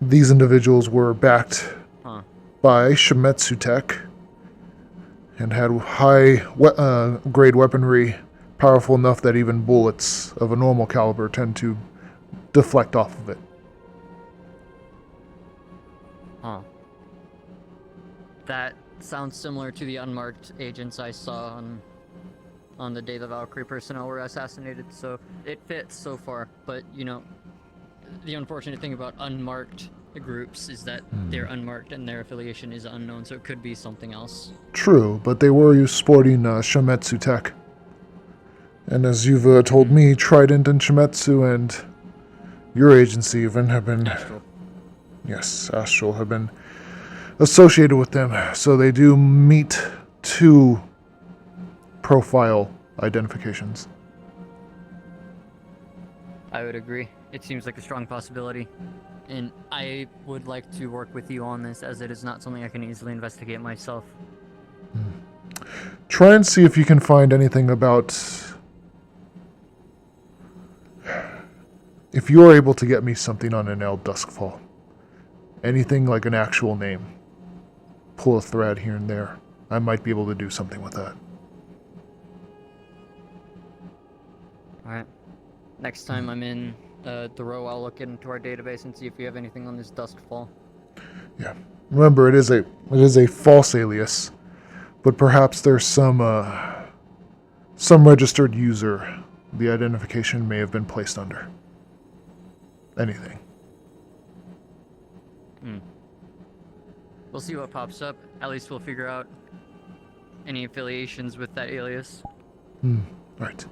These individuals were backed by Shimetsu Tech and had high grade weaponry, powerful enough that even bullets of a normal caliber tend to deflect off of it. Huh. That sounds similar to the unmarked agents I saw on the day the Valkyrie personnel were assassinated, so it fits so far. But, you know, the unfortunate thing about unmarked groups is that they're unmarked and their affiliation is unknown, so it could be something else. True, but they were sporting Shimetsu Tech. And as you've told me, Trident and Shimetsu and your agency even have been... Astral. Yes, Astral have been associated with them, so they do meet two profile identifications. I would agree. It seems like a strong possibility. And I would like to work with you on this, as it is not something I can easily investigate myself. Try and see if you can find anything about... If you're able to get me something on an El Duskfall. Anything like an actual name. Pull a thread here and there. I might be able to do something with that. Alright. Next time I'm in the row, I'll look into our database and see if we have anything on this Duskfall. Yeah. Remember, it is a false alias, but perhaps there's some registered user the identification may have been placed under. Anything. We'll see what pops up. At least we'll figure out any affiliations with that alias. Right.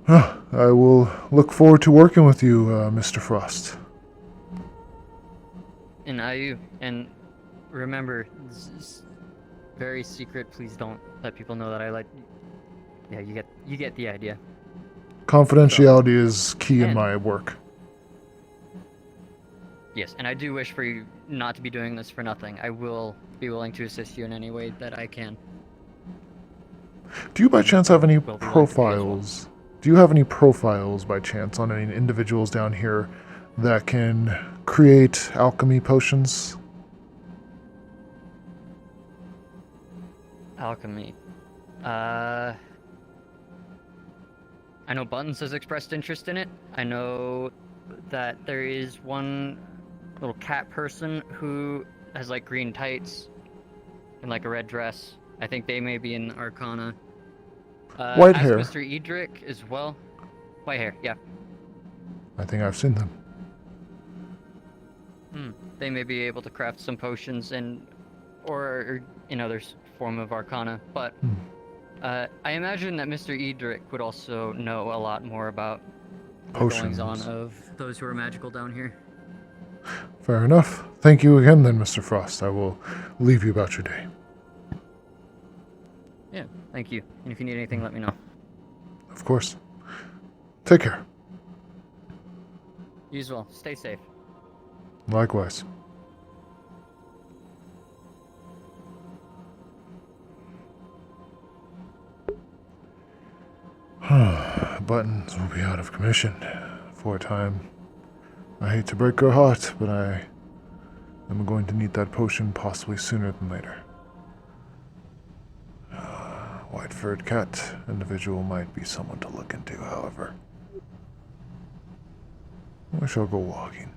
Well, I will look forward to working with you, Mr. Frost. And IU. And remember, this is very secret. Please don't let people know that I like... Yeah, you get the idea. Confidentiality is key in my work. Yes, and I do wish for you not to be doing this for nothing. I will be willing to assist you in any way that I can. Do you by chance have any profiles? Do you have any profiles by chance on any individuals down here that can create alchemy potions? Alchemy. I know Buttons has expressed interest in it. I know that there is one little cat person who has like green tights and like a red dress. I think they may be in Arcana. White hair. Mr. Edric as well. White hair, yeah. I think I've seen them. They may be able to craft some potions or in other form of Arcana, but I imagine that Mr. Edric would also know a lot more about the goings on of those who are magical down here. Fair enough. Thank you again then, Mr. Frost. I will leave you about your day. Yeah, thank you. And if you need anything, let me know. Of course. Take care. You as well. Stay safe. Likewise. Buttons will be out of commission for a time. I hate to break her heart, but I am going to need that potion possibly sooner than later. White-furred cat individual might be someone to look into, however. I shall go walking.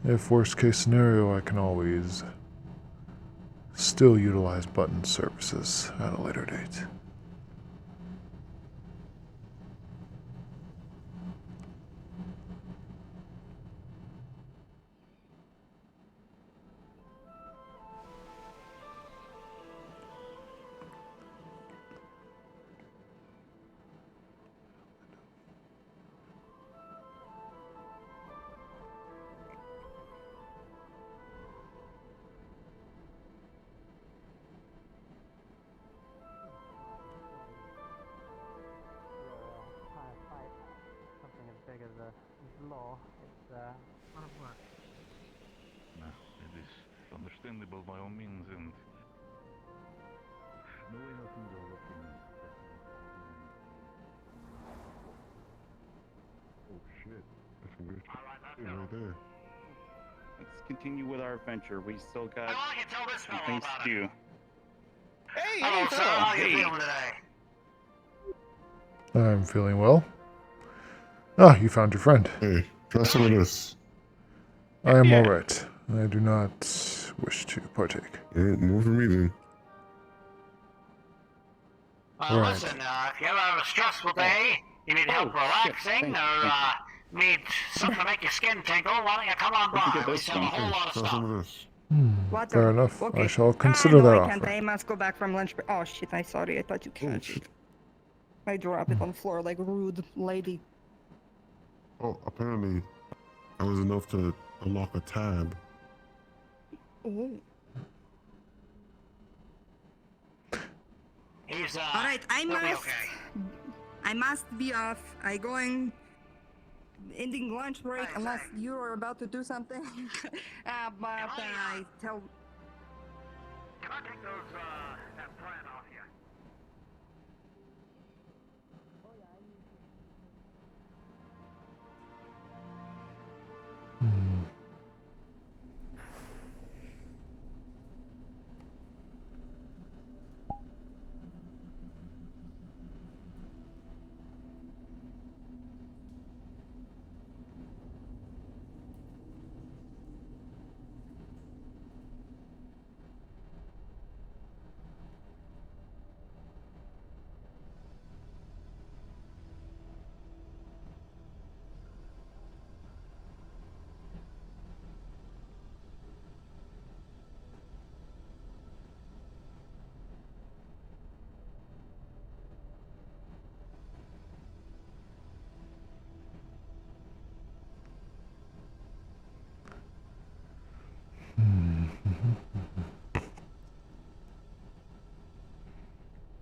If worst case scenario, I can always still utilize button services at a later date. Something as big as law, it's not a work. No, it is understandable by all means, and Right there. Let's continue with our adventure. We still got I can tell this some fellow things about to do. it. Hey, Hello, hey, sir. How you hey. feeling today? I'm feeling well. Ah, you found your friend. Hey, try some of this. I am alright. I do not wish to partake. More for me then. Right. Listen, if you ever have a stressful day, you need help relaxing, or need something to make your skin tingle, why don't you come on by? We sell a whole lot of Try stuff. some of this. What Fair the- enough. Okay. I shall consider no, that I can't. offer. I must go back from lunch. Oh shit! I'm sorry. I thought you catch it. I drop it on the floor like a rude lady. Oh, apparently that was enough to unlock a tab. Ooh. He's, All right, I must be off. I going ending lunch break unless you are about to do something. But I tell. Can I take those, that plant off you?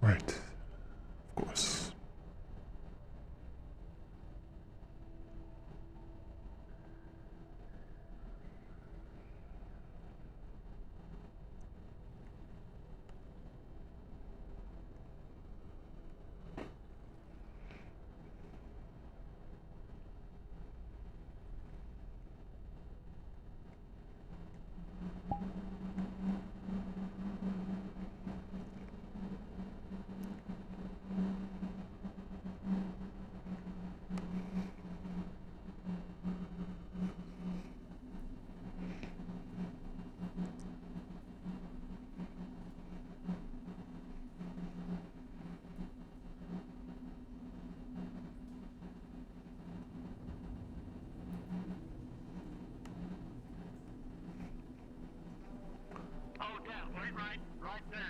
Right. Of course. Oh, Dad, wait right there.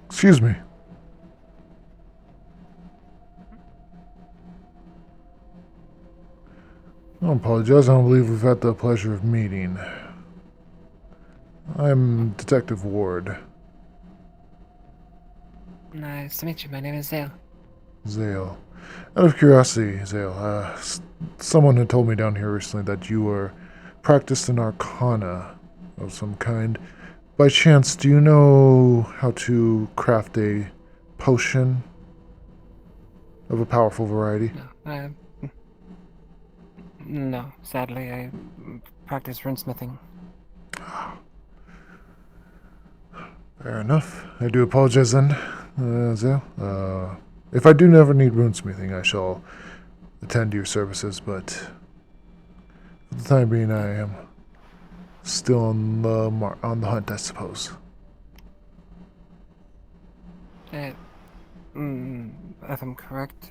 Excuse me. I apologize. I don't believe we've had the pleasure of meeting. I'm Detective Ward. Nice to meet you. My name is Zale. Zale. Out of curiosity, Zale, someone had told me down here recently that you were practiced in arcana of some kind. By chance, do you know how to craft a potion of a powerful variety? No, sadly, I practice runesmithing. Fair enough. I do apologize then, Zale. If I do never need runesmithing, I shall attend to your services, but for the time being, I am still on the hunt, I suppose. If I'm correct,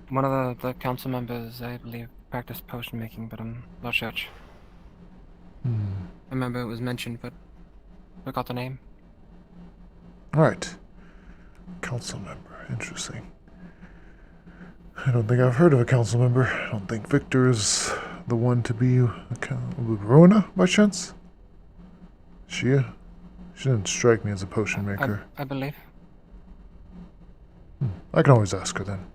one of the council members, I believe, practiced potion making, but I'm not sure. I remember it was mentioned, but forgot the name. Right. Council member. Interesting. I don't think I've heard of a council member. I don't think Victor is the one to be Rona, by chance? She didn't strike me as a potion maker. I believe. I can always ask her then.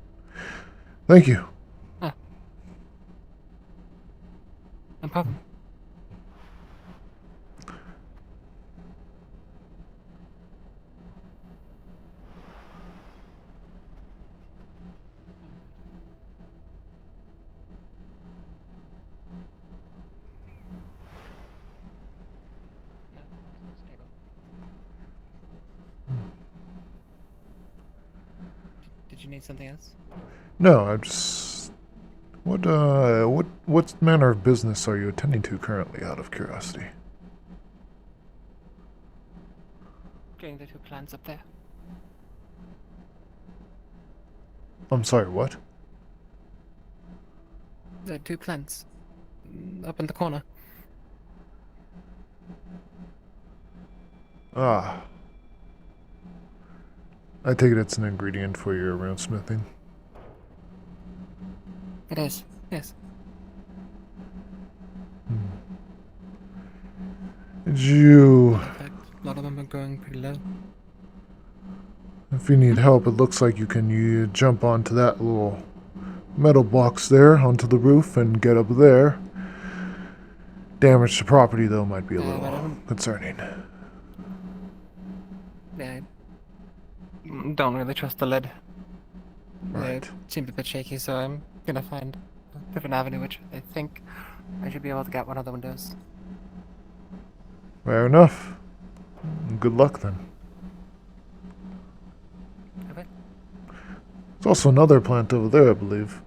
Thank you. No problem. Did you need something else? No, I'm just... What manner of business are you attending to currently, out of curiosity? Getting the 2 plants up there. I'm sorry, what? The 2 plants. Up in the corner. Ah. I take it it's an ingredient for your runesmithing. It is, yes. Did you... In fact, a lot of them are going pretty low. If you need help, it looks like you jump onto that little metal box there, onto the roof, and get up there. Damage to property, though, might be a little concerning. Yeah, I don't really trust the lid. Right. They seem a bit shaky, so I'm gonna find a different avenue, which I think I should be able to get one of the windows. Fair enough. Good luck, then. Okay. There's also another plant over there, I believe.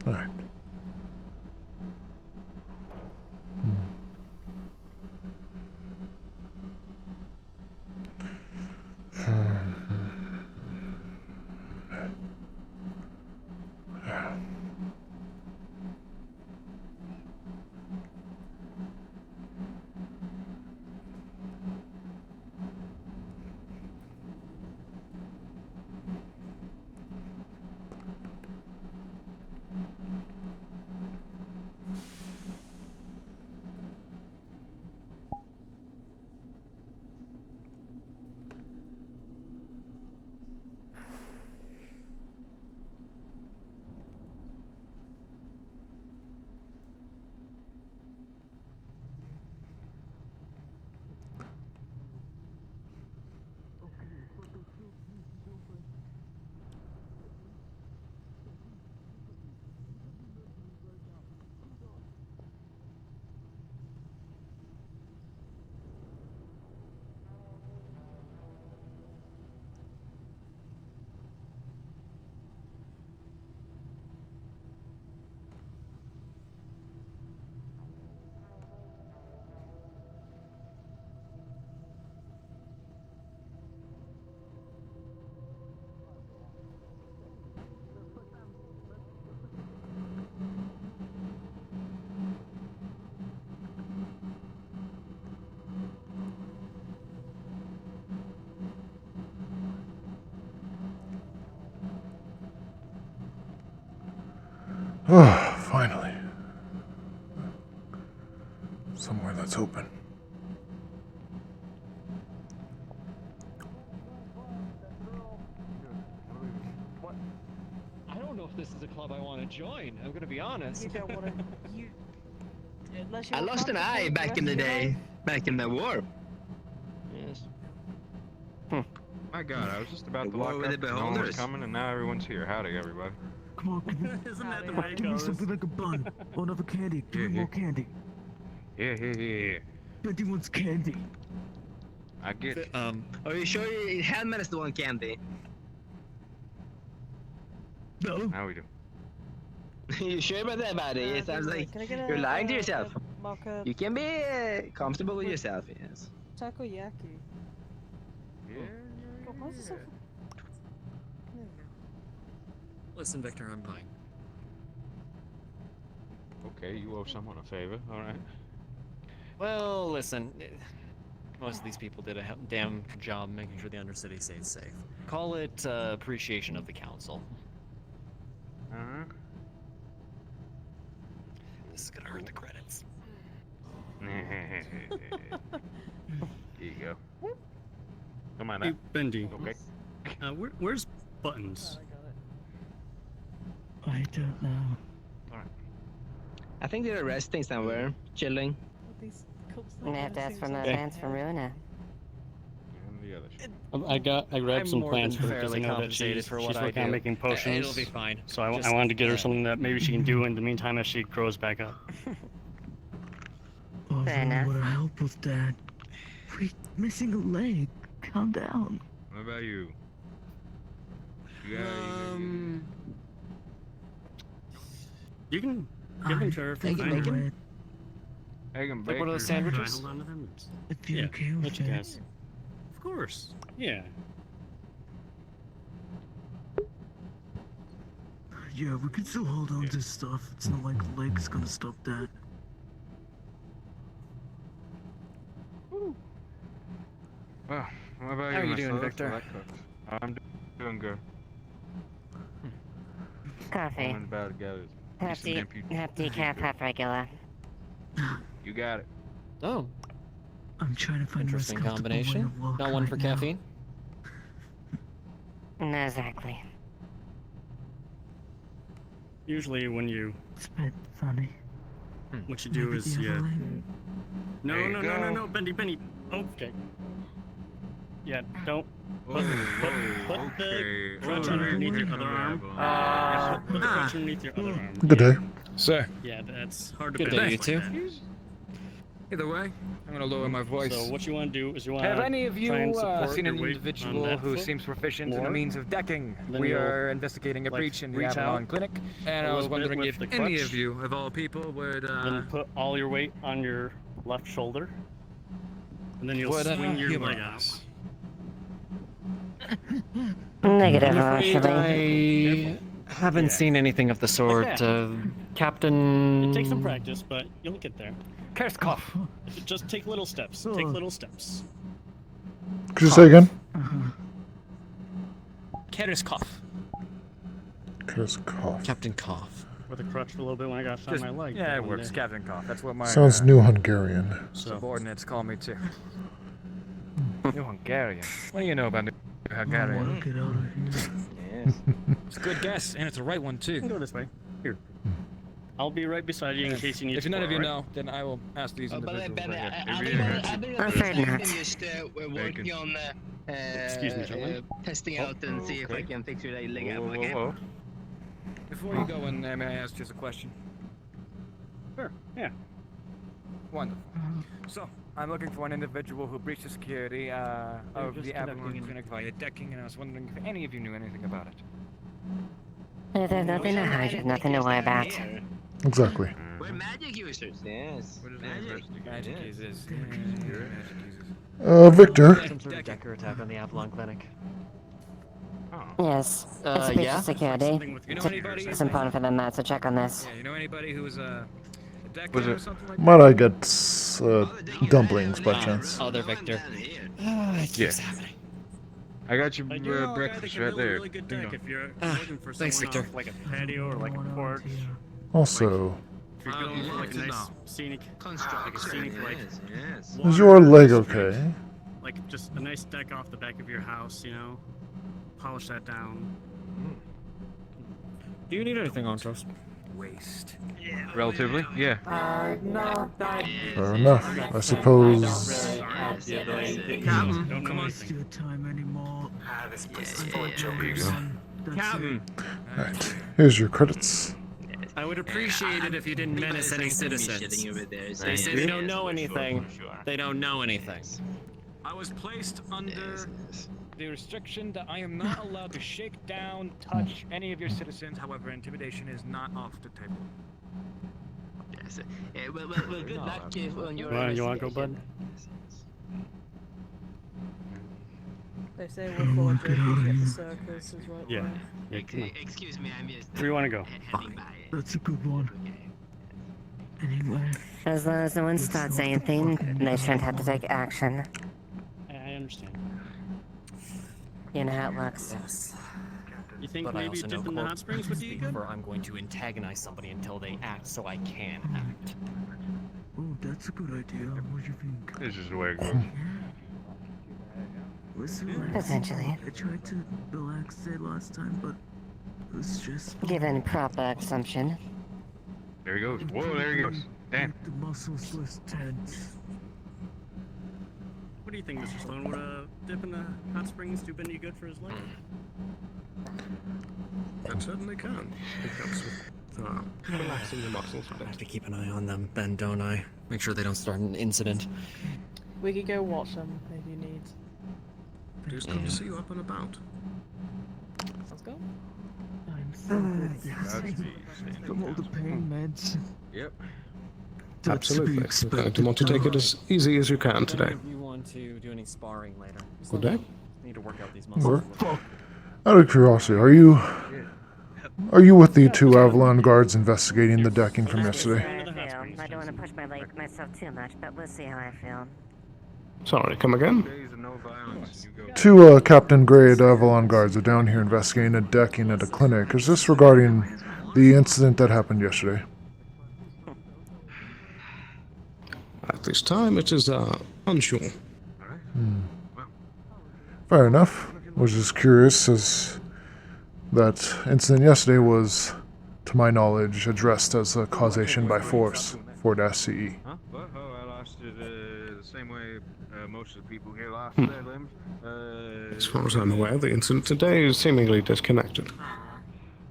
Alright. Oh, finally. Somewhere that's open. I don't know if this is a club I want to join. I'm gonna be honest. You don't want to. Unless you I want lost an to eye the back rest in the of your day. life. Back in the war. Yes. My God, I was just about to War lock with up. the No one was beholders. coming, and now everyone's here. Howdy, everybody. Come on, Isn't that the way it give me goes? something like a bun or another candy. Give me Yeah, more candy. Yeah. 20 wants candy. I get. Are you sure Handman is the one candy? No. Now we do. You sure about that, buddy? It sounds like Can I get you're a, lying to yourself. Mocha You can be comfortable with yourself, yes. takoyaki. Yeah. God, why is it so? There we go. Listen, Victor, I'm fine. Okay, you owe someone a favor. All right. Well, listen. Most of these people did a damn job making sure the Undercity stayed safe. Call it appreciation of the council. This is gonna hurt the credits. Here you go. Come on Hey, now. Bendy. Okay. Where's Buttons? I don't know. I think they're resting somewhere, chilling. We have to ask from the advance from Runa. I grabbed some more plans than for her because I fairly know that compensated she's for what I working on do. making potions. It'll be fine. So I Just, wanted to get her something that maybe she can do in the meantime as she grows back up. Oh, Fair really enough. would I help with that? Freak, missing a leg. Calm down. What about you? You can give them to her for think fine. bacon? Egg and Like bacon. one of those sandwiches? Hold on to them. If you're okay with let you it. guys. Of course. Yeah. Yeah, we can still hold on to stuff. It's not like leg's gonna stop that. Well, what about How you, you doing, myself? Victor? I like cooks. I'm doing good. Coffee. I'm about to get it. Half decaf, half regular. You got it. Oh, I'm trying to find a interesting comfortable way combination. to walk Not one for right now. caffeine. Exactly. Usually when you It's a bit funny. what you do Maybe is the you. other leg? No, There you no, no, no, go. no, Bendy. Okay. Yeah, don't. Put Okay. the crutch underneath your other arm. Put the crutch underneath your other arm. Good day. Sir. Yeah, that's hard to Good bend day, you like two. that. Either way, I'm gonna lower my voice. So what you want to do is you want Have to any of you try and support seen an your weight individual on that who foot seems proficient in the more. means of decking? Then We you'll, are investigating a like, breach in the reach Avalon out Clinic, and a I was little bit wondering with if the any crutch. of you, of all people, would Then put all your weight on your left shoulder, and then you'll would swing your humor leg out. us. Negative, I'm afraid actually. I haven't seen anything of the sort. that. Captain. It takes some practice, but you'll get there. Kerskov. Just take little steps. Take little steps. Could you say again? Kerskov. Kerskov. Captain Koff. With a crutch for a little bit when I got shot in my leg. Yeah, it one works. day. Captain Koff. That's what my Sounds New Hungarian. subordinates call me too. New Hungarian. What do you know about New Hungarian? Get out of here. Yes. It's a good guess, and it's the right one You can too. go this way. Here. I'll be right beside you in case you need If none support, of you alright? know, then I will ask these individuals right here. I'm afraid not. We're working on Excuse me, gentlemen. testing out and see if I can fix your leg up Whoa, again. whoa. Before you go in there, may I ask just a question? Sure. Yeah. Wonderful. So, I'm looking for an individual who breached the security of just the Avalon conducting an- Clinic via decking, and I was wondering if any of you knew anything about it. There's nothing to hide, there's nothing to worry about. Exactly. We're magic users. Yes. Magic users. Victor. Some sort of decker attack on the Avalon Clinic. Yes, it's a breach yeah? of security. You know anybody? It's important for them to check on this. Yeah, you know anybody who was a decker or something like that? Might I get dumplings by chance? Other Victor. It keeps happening. I got your I do know a guy that breakfast can right build a there. really good deck if you're looking for thanks, someone Victor. off like a patio or like a porch. Also, If you're building for like a nice scenic, like a scenic like is your leg okay? like just a nice deck off the back of your house, you know, polish that down. Do you need anything on toast? Waste. Relatively, yeah. Fair enough. I suppose. Don't waste your time anymore. This place is full of jokers. Captain. Alright, here's your credits. I would appreciate it if you didn't menace any citizens. They say they don't know anything. They don't know anything. I was placed under the restriction that I am not allowed to shake down, touch any of your citizens. However, intimidation is not off the table. Yes. Well, good luck on your You want to go, bud? They say we're full of jokers, yet the circus is right Yeah. there. Come on. Excuse me, I'm just Where you want to go? heading by. That's a good one. Anyway. As long as no one starts anything, they shouldn't have to take action. understand. You know how it looks. You think But I maybe also know dipping the hot springs would do you good? for I'm going to antagonize somebody until they act so I can act. Oh, that's a good idea. What do you think? This is the way it goes. Listen, Potentially. I tried to relax it last time, but it was just Given proper assumption. There he goes. Whoa, there he goes. Damn. the muscles was tense. What do you think, Mr. Sloan? Would a dip in the hot springs do Bendy good for his leg? That certainly can. It helps with relaxing the muscles a I bit. have to keep an eye on them, then, don't I? Make sure they don't start an incident. We could go watch them if you need. Just come to see you up and about. Let's go. I'm so good. From all the pain meds. Yep. That's to be Absolutely. expected. You want to take it as easy as you can today. You want to do any sparring later? Good day. Need to work out these Or, muscles. out of curiosity, are you with the 2 Avalon guards investigating the decking from yesterday? I don't want to push myself too much, but we'll see how I feel. Sorry, come again? 2 Captain Grade Avalon guards are down here investigating a decking at a clinic. Is this regarding the incident that happened yesterday? At this time, it is unsure. Fair enough. Was just curious, as that incident yesterday was, to my knowledge, addressed as a causation by force, 4-CE. Huh? Well, I lost it the same way most of the people here lost their limbs. As far as I'm aware, the incident today is seemingly disconnected.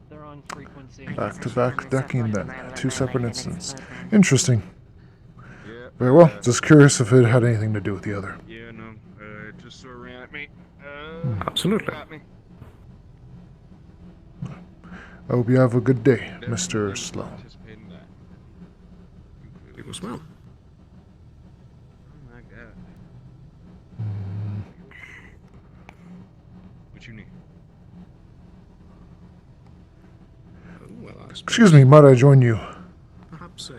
They're on frequency. Back-to-back decking then. 2 separate incidents. Interesting. Very well. Just curious if it had anything to do with the other. Yeah, no. It just sort of ran at me. Absolutely. Got me. I hope you have a good day, Mr. Sloan. It was well. Oh my god. What you need? Well, I suppose Excuse me, might I join you, perhaps a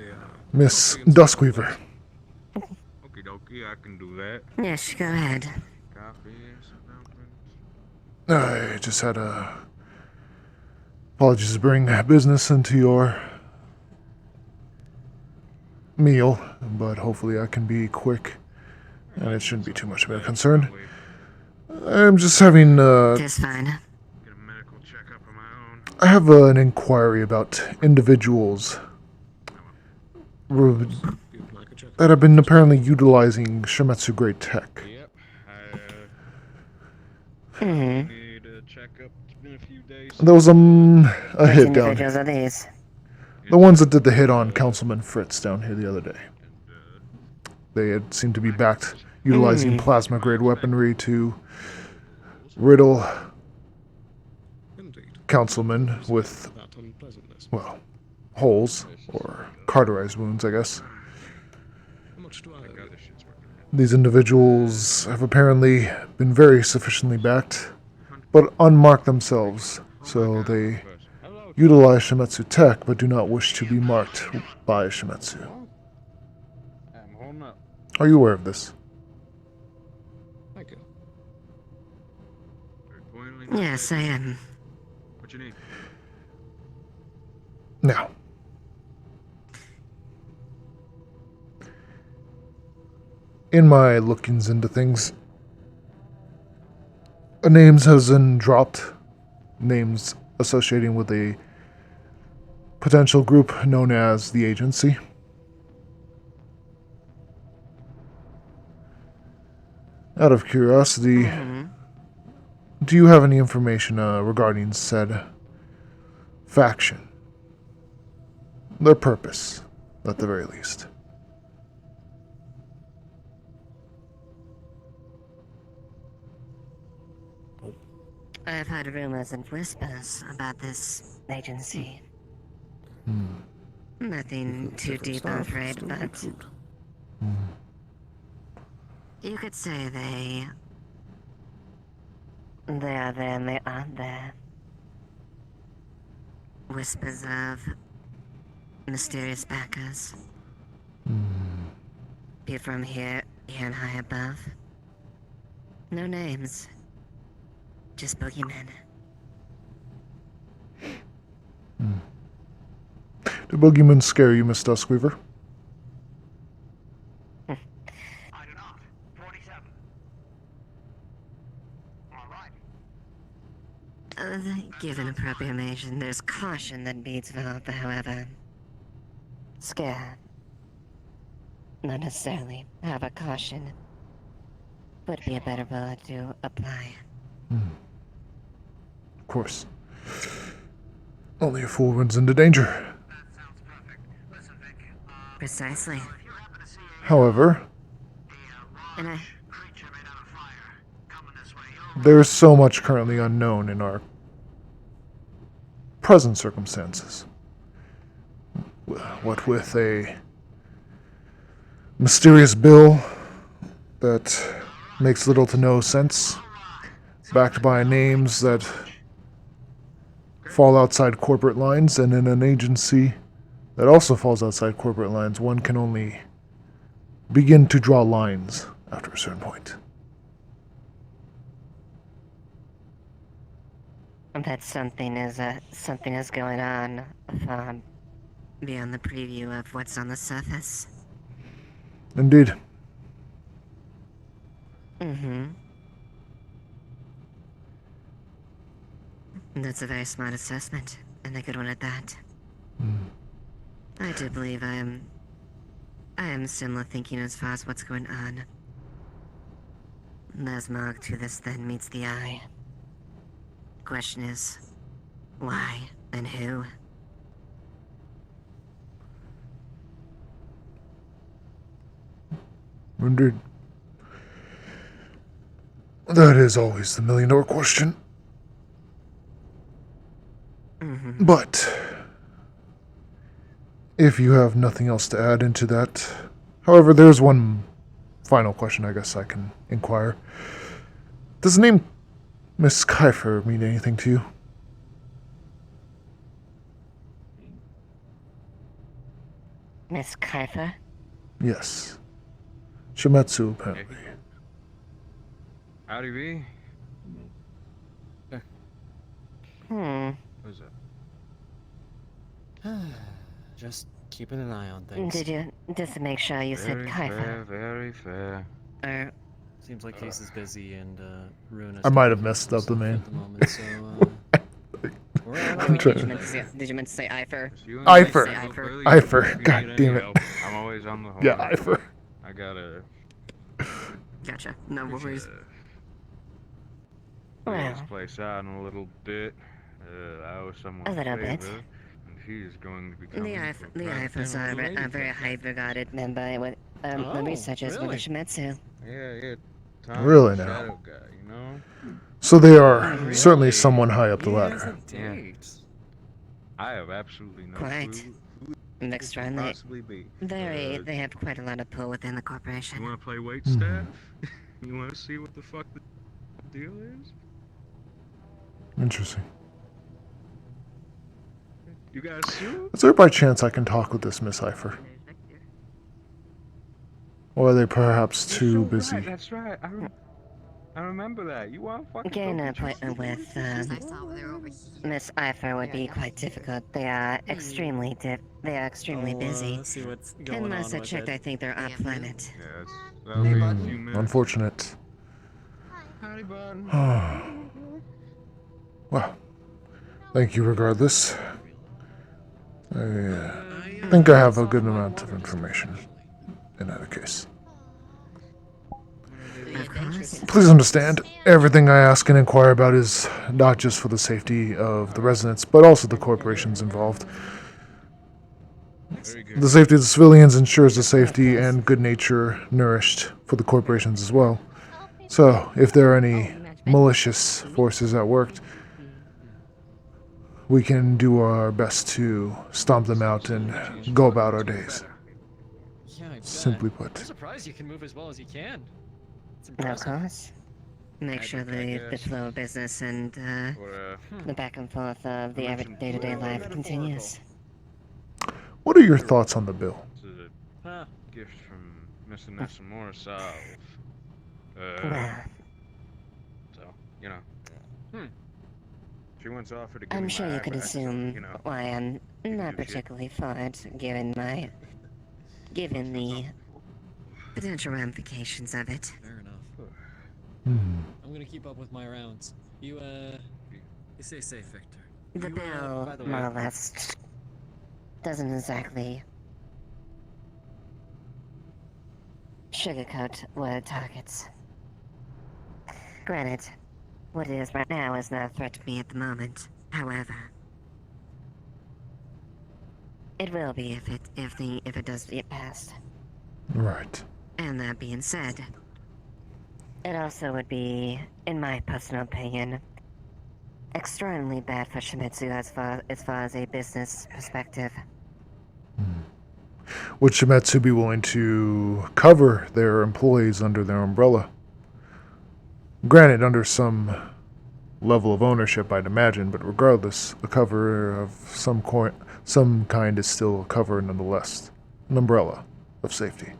Miss Duskweaver? Okie dokie, I can do that. Yes, go ahead. Coffee or something. I just had apologies to bring business into your meal, but hopefully I can be quick, and it shouldn't be too much of a concern. I'm just having That's fine. Get a medical checkup of my own. I have an inquiry about individuals that have been apparently utilizing Shimetsu grade tech. Yep. Mm-hmm. Need a checkup. It's been a few days. There was a Which hit down individuals here. are these? The ones that did the hit on Councilman Fritz down here the other day. They had seemed to be backed, utilizing plasma grade weaponry to riddle Councilman with, that unpleasantness. well, holes, or cauterized wounds, I guess. How much do I owe you? These individuals have apparently been very sufficiently backed, but unmarked themselves, so they utilize Shimetsu tech, but do not wish to be marked by Shimetsu. I'm holding up. Are you aware of this? Thank you. Very pointedly. Yes, I am. What you need? Now, in my lookings into things, names has been dropped, names associating with a potential group known as the Agency. Out of curiosity, do you have any information regarding said faction? Their purpose, at the very least. I've heard rumors and whispers about this agency. Nothing too deep, I'm afraid, but you could say they are there and they aren't there. Whispers of mysterious backers. Be it from here and high above. No names. Just boogeymen. Do boogeymen scare you, Miss Duskweaver? I do not. 47. Alright. Given appropriation, there's caution that beats valve, however. Scare. Not necessarily. Have a caution. Would be a better word to apply. Of course. Only a fool runs into danger. Precisely. However, And I... there's so much currently unknown in our present circumstances. What with a mysterious bill that makes little to no sense, backed by names that fall outside corporate lines, and in an agency that also falls outside corporate lines, one can only begin to draw lines after a certain point. That something is going on beyond the preview of what's on the surface. Indeed. Mm-hmm. That's a very smart assessment, and a good one at that. I do believe I am similar thinking as far as what's going on. There's more to this than meets the eye. Question is, why and who? Indeed. That is always the million-dollar question. But if you have nothing else to add into that, however, there's one final question I guess I can inquire. Does the name Miss Kiefer mean anything to you? Miss Kiefer? Yes. Shimetsu, apparently. Howdy, B. What's that? Just keeping an eye on things. Did you, just to make sure you said Kiefer? Very fair. Seems like Case is busy and Rune is I might have messed up the name. at the moment, so I'm trying to... Did you meant to say Eifer? Eifer. Eifer. God damn it. I'm always on the horn. Yeah, Eifer. I gotta... Gotcha. No worries. Well, this place out in a little bit. I owe someone A little bit. favor, and he's going to be coming The Eifers are a very high regarded member with the researchers with the Shimetsu. Yeah. Tom, Really now? Shadow guy, you know? So they are certainly someone high up the ladder. Yeah. I have absolutely no Quite. clue Next who round, could possibly be. they have quite a lot of pull within the corporation. You want to play wait staff? You want to see what the fuck the deal is? Interesting. You guys sue? Is there by chance I can talk with this Miss Eifer? Or are they perhaps too busy? Right, that's right. I remember that. You want fucking Getting an appointment with Miss Eifer would be quite difficult. They are extremely busy. Let's see what's going And last on I with checked, it. I think they're off planet. Unfortunate. Howdy, bud. Well, thank you regardless. I think I have a good amount of information in either case. Please understand, everything I ask and inquire about is not just for the safety of the residents, but also the corporations involved. The safety of the civilians ensures the safety and good nature nourished for the corporations as well. So, if there are any malicious forces at work, we can do our best to stomp them out and go about our days. Yeah, I bet. Simply put. I'm surprised you can move as well as you can. It's Of impressive. course. Make sure the flow of business and the back and forth of the day-to-day life continues. What are your thoughts on the bill? This is a gift from Miss Anessa Morrisov. Well, you know. Hmm. She once offered to give I'm me sure my you can address, assume you know. why I'm not do shit. particularly fond, given the potential ramifications of it. Fair enough. Hmm. I'm gonna keep up with my rounds. You stay safe, Victor. The You, bill, by the more way, or less, doesn't exactly sugarcoat what it targets. Granted, what it is right now is not a threat to me at the moment. However, it will be if it does get passed. Right. And that being said, it also would be, in my personal opinion, extremely bad for Shimizu as far as a business perspective. Would Shimetsu be willing to cover their employees under their umbrella? Granted, under some level of ownership, I'd imagine, but regardless, a cover of some kind is still a cover nonetheless. An umbrella of safety.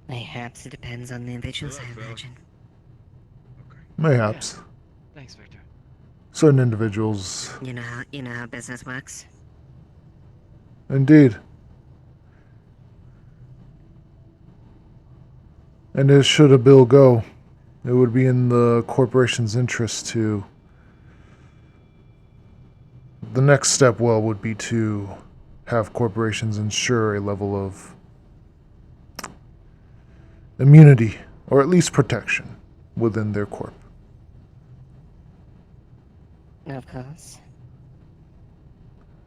Perhaps it depends on the individuals, I imagine. Mayhaps. Thanks, Victor. Certain individuals. You know how business works. Indeed. And as should a bill go, it would be in the corporation's interest to... The next step, well, would be to have corporations ensure a level of immunity, or at least protection, within their corp. Of course.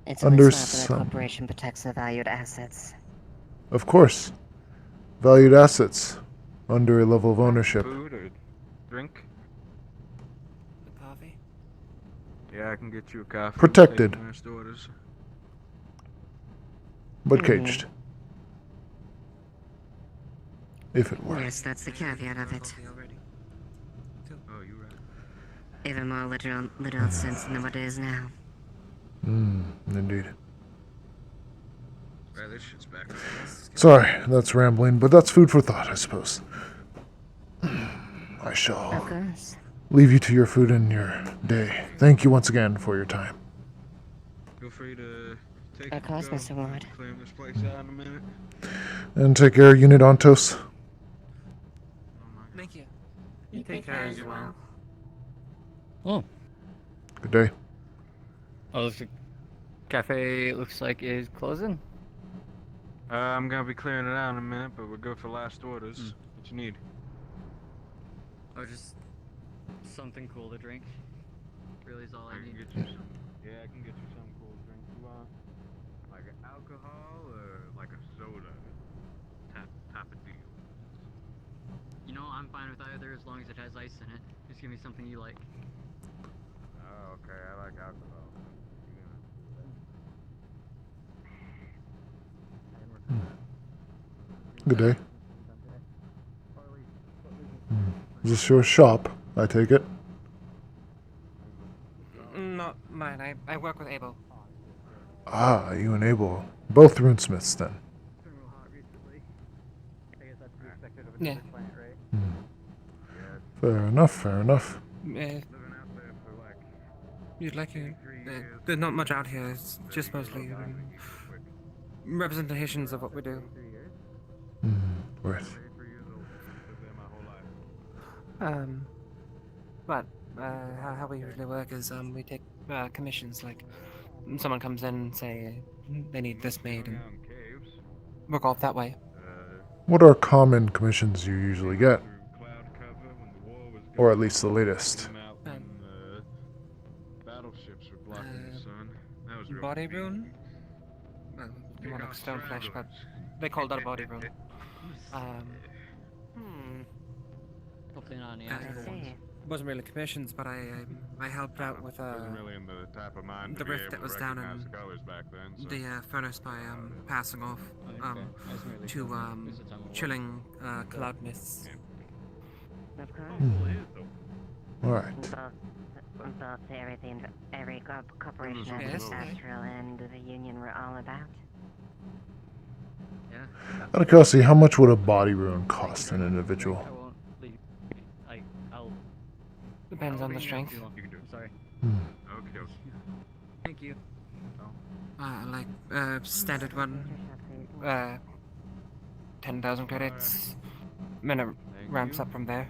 It's Under only smart that a some... corporation protects their valued assets. Of course. Valued assets under a level of ownership. Food or drink? Coffee? Yeah, I can get you a coffee. Protected. Take last orders. But caged. If it were. Yes, that's the caveat of it. Oh, you right. Even more literal sense than what it is now. Indeed. Right, this shit's back. Sorry, that's rambling, but that's food for thought, I suppose. I shall Of course. leave you to your food and your day. Thank you once again for your time. Feel free to take Of course, Mr. Ward. Clean this place out in a minute. And take care, Unit Ontos. Thank you. You take care as well. Oh. Good day. Oh, the cafe looks like is closing. I'm gonna be clearing it out in a minute, but we'll go for last orders. What you need? Oh, just something cool to drink. Really is all I need. Get you some. Yeah, I can get you some cool drink. You want like an alcohol or like a soda? Type of deal. You know, I'm fine with either as long as it has ice in it. Just give me something you like. Oh, okay. I like alcohol. Good day. Is this your shop, I take it? Not mine. I work with Abel. Ah, you and Abel. Both runesmiths, then. Yeah. Fair enough, fair enough. You'd like to... there's not much out here. It's just mostly representations of what we do. Right. But how we usually work is we take commissions. Like someone comes in and say they need this made, and work off that way. What are common commissions you usually get? Or at least the latest? Battleships were blocking the sun. That was Body rune? Well, more like stone flesh, but they called that a body rune. Hopefully not any I actual ones. wasn't really commissions, but I helped out with wasn't really in the type of mind the to be rift able that to was down recognize in the colors back then. So. the furnace by passing off to chilling cloud mists. Of course. Alright. Both every corporation has Astral and the Union were all about. Yeah. Out of curiosity, how much would a body rune cost an individual? Depends on the strength. Sorry. Okay, okay. Thank you. Like, standard one, 10,000 credits. Then it ramps up from there.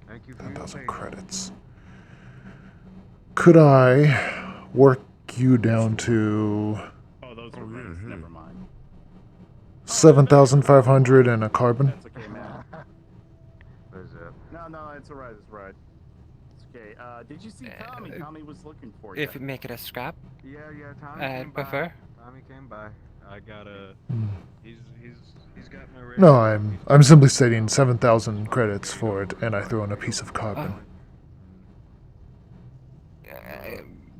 Thank you for 10,000 credits. Could I work you down to Oh, those are rings. Never mind. 7,500 and a carbon? That's okay, man. No, it's alright. It's alright. It's okay. Did you see Tommy? Tommy was looking for you. If you make it a scrap, Yeah, Tommy came prefer. by. Tommy came by. I got a. He's got my. No, I'm simply stating 7,000 credits for it, and I throw in a piece of carbon.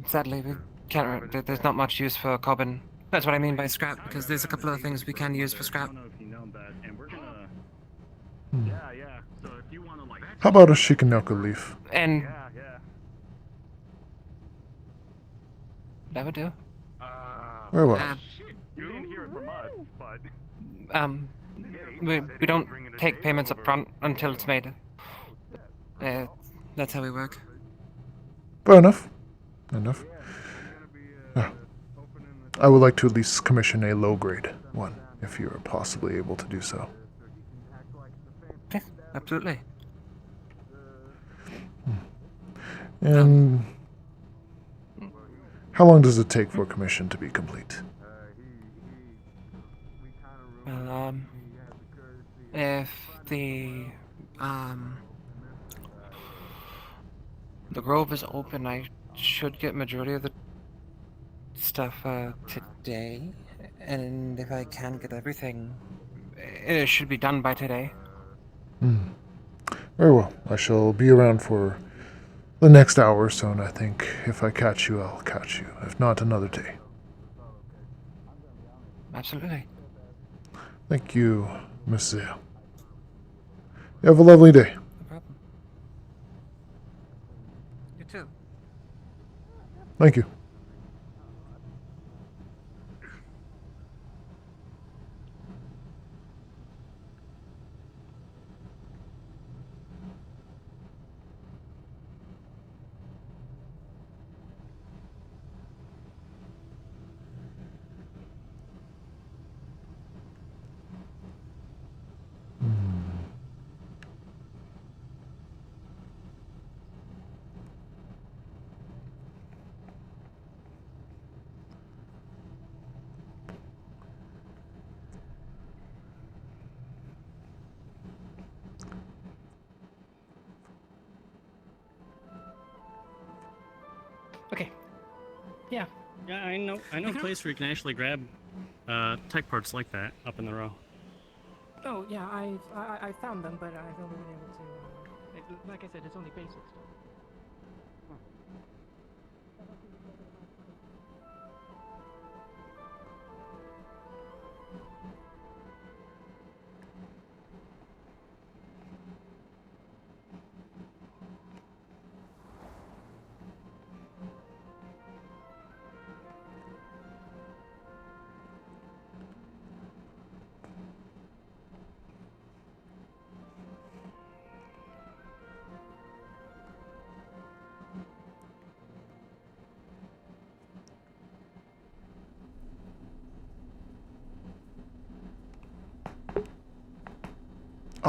Sadly, we can't. There's not much use for carbon. That's what I mean by scrap, because there's a couple of things we can use for scrap. I don't know if you know that, and we're gonna. Yeah. So if you wanna like. How about a Shikanoko leaf? And Yeah. that would do. Very well. You didn't hear it from us, but. We don't take payments up front until it's made. That's how we work. Fair enough. Enough. No. I would like to at least commission a low-grade one, if you are possibly able to do so. Yeah, absolutely. And how long does it take for a commission to be complete? Well, if the Grove is open, I should get majority of the stuff today, and if I can get everything, it should be done by today. Very well. I shall be around for the next hour or so, and I think if I catch you, I'll catch you. If not, another day. Absolutely. Thank you, Miss Zia. You have a lovely day. No problem. You too. Thank you. Okay. Yeah, I know a place where you can actually grab tech parts like that up in the row. Oh yeah, I found them, but I've only been able to. Like I said, it's only basic stuff.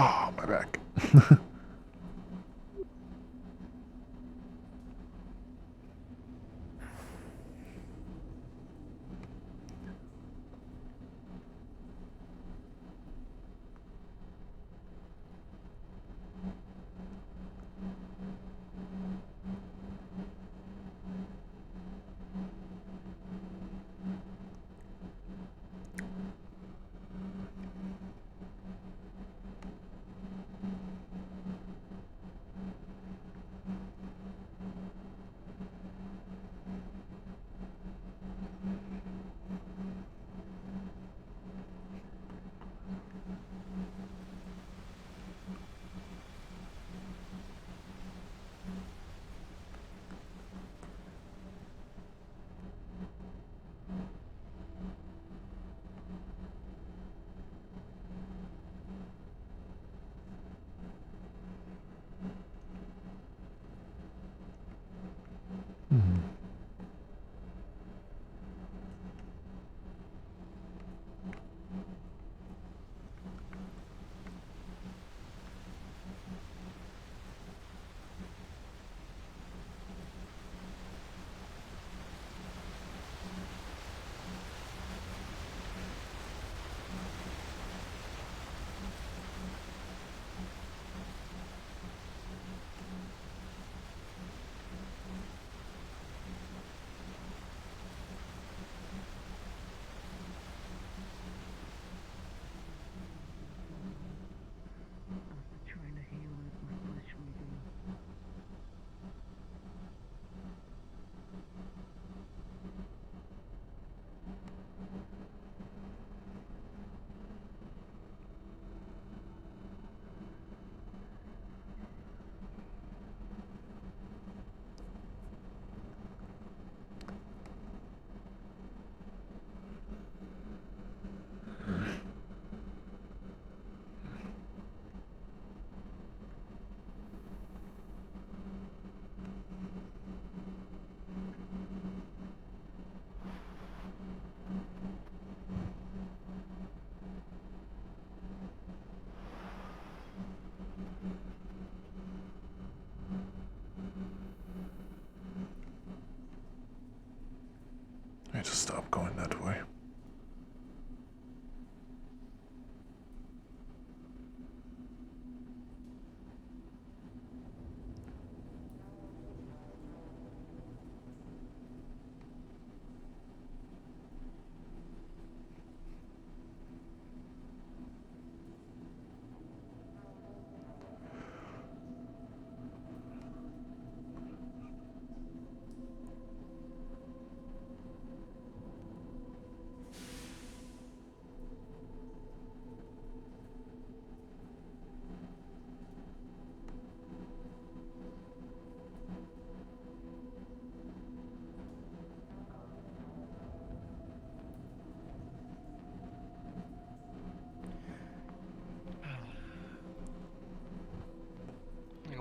Oh, my back.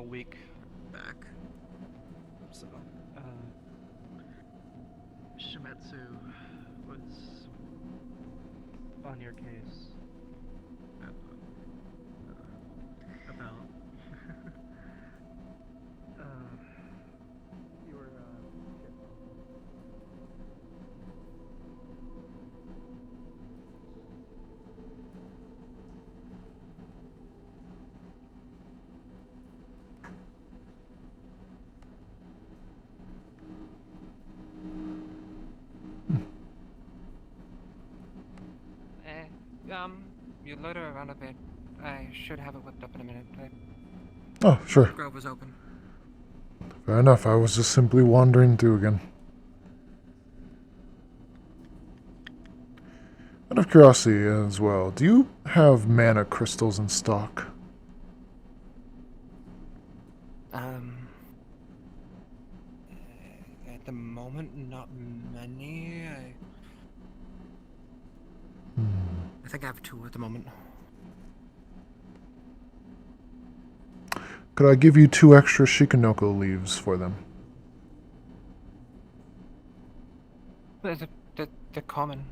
week back. So, Shimetsu was on your case about your You loiter around a bit. I should have it whipped up in a minute. Oh, sure. Grove was open. Fair enough. I was just simply wandering through again. Out of curiosity as well, do you have mana crystals in stock? At the moment, not many. I think I have 2 at the moment. Could I give you 2 extra Shikanoko leaves for them? They're common.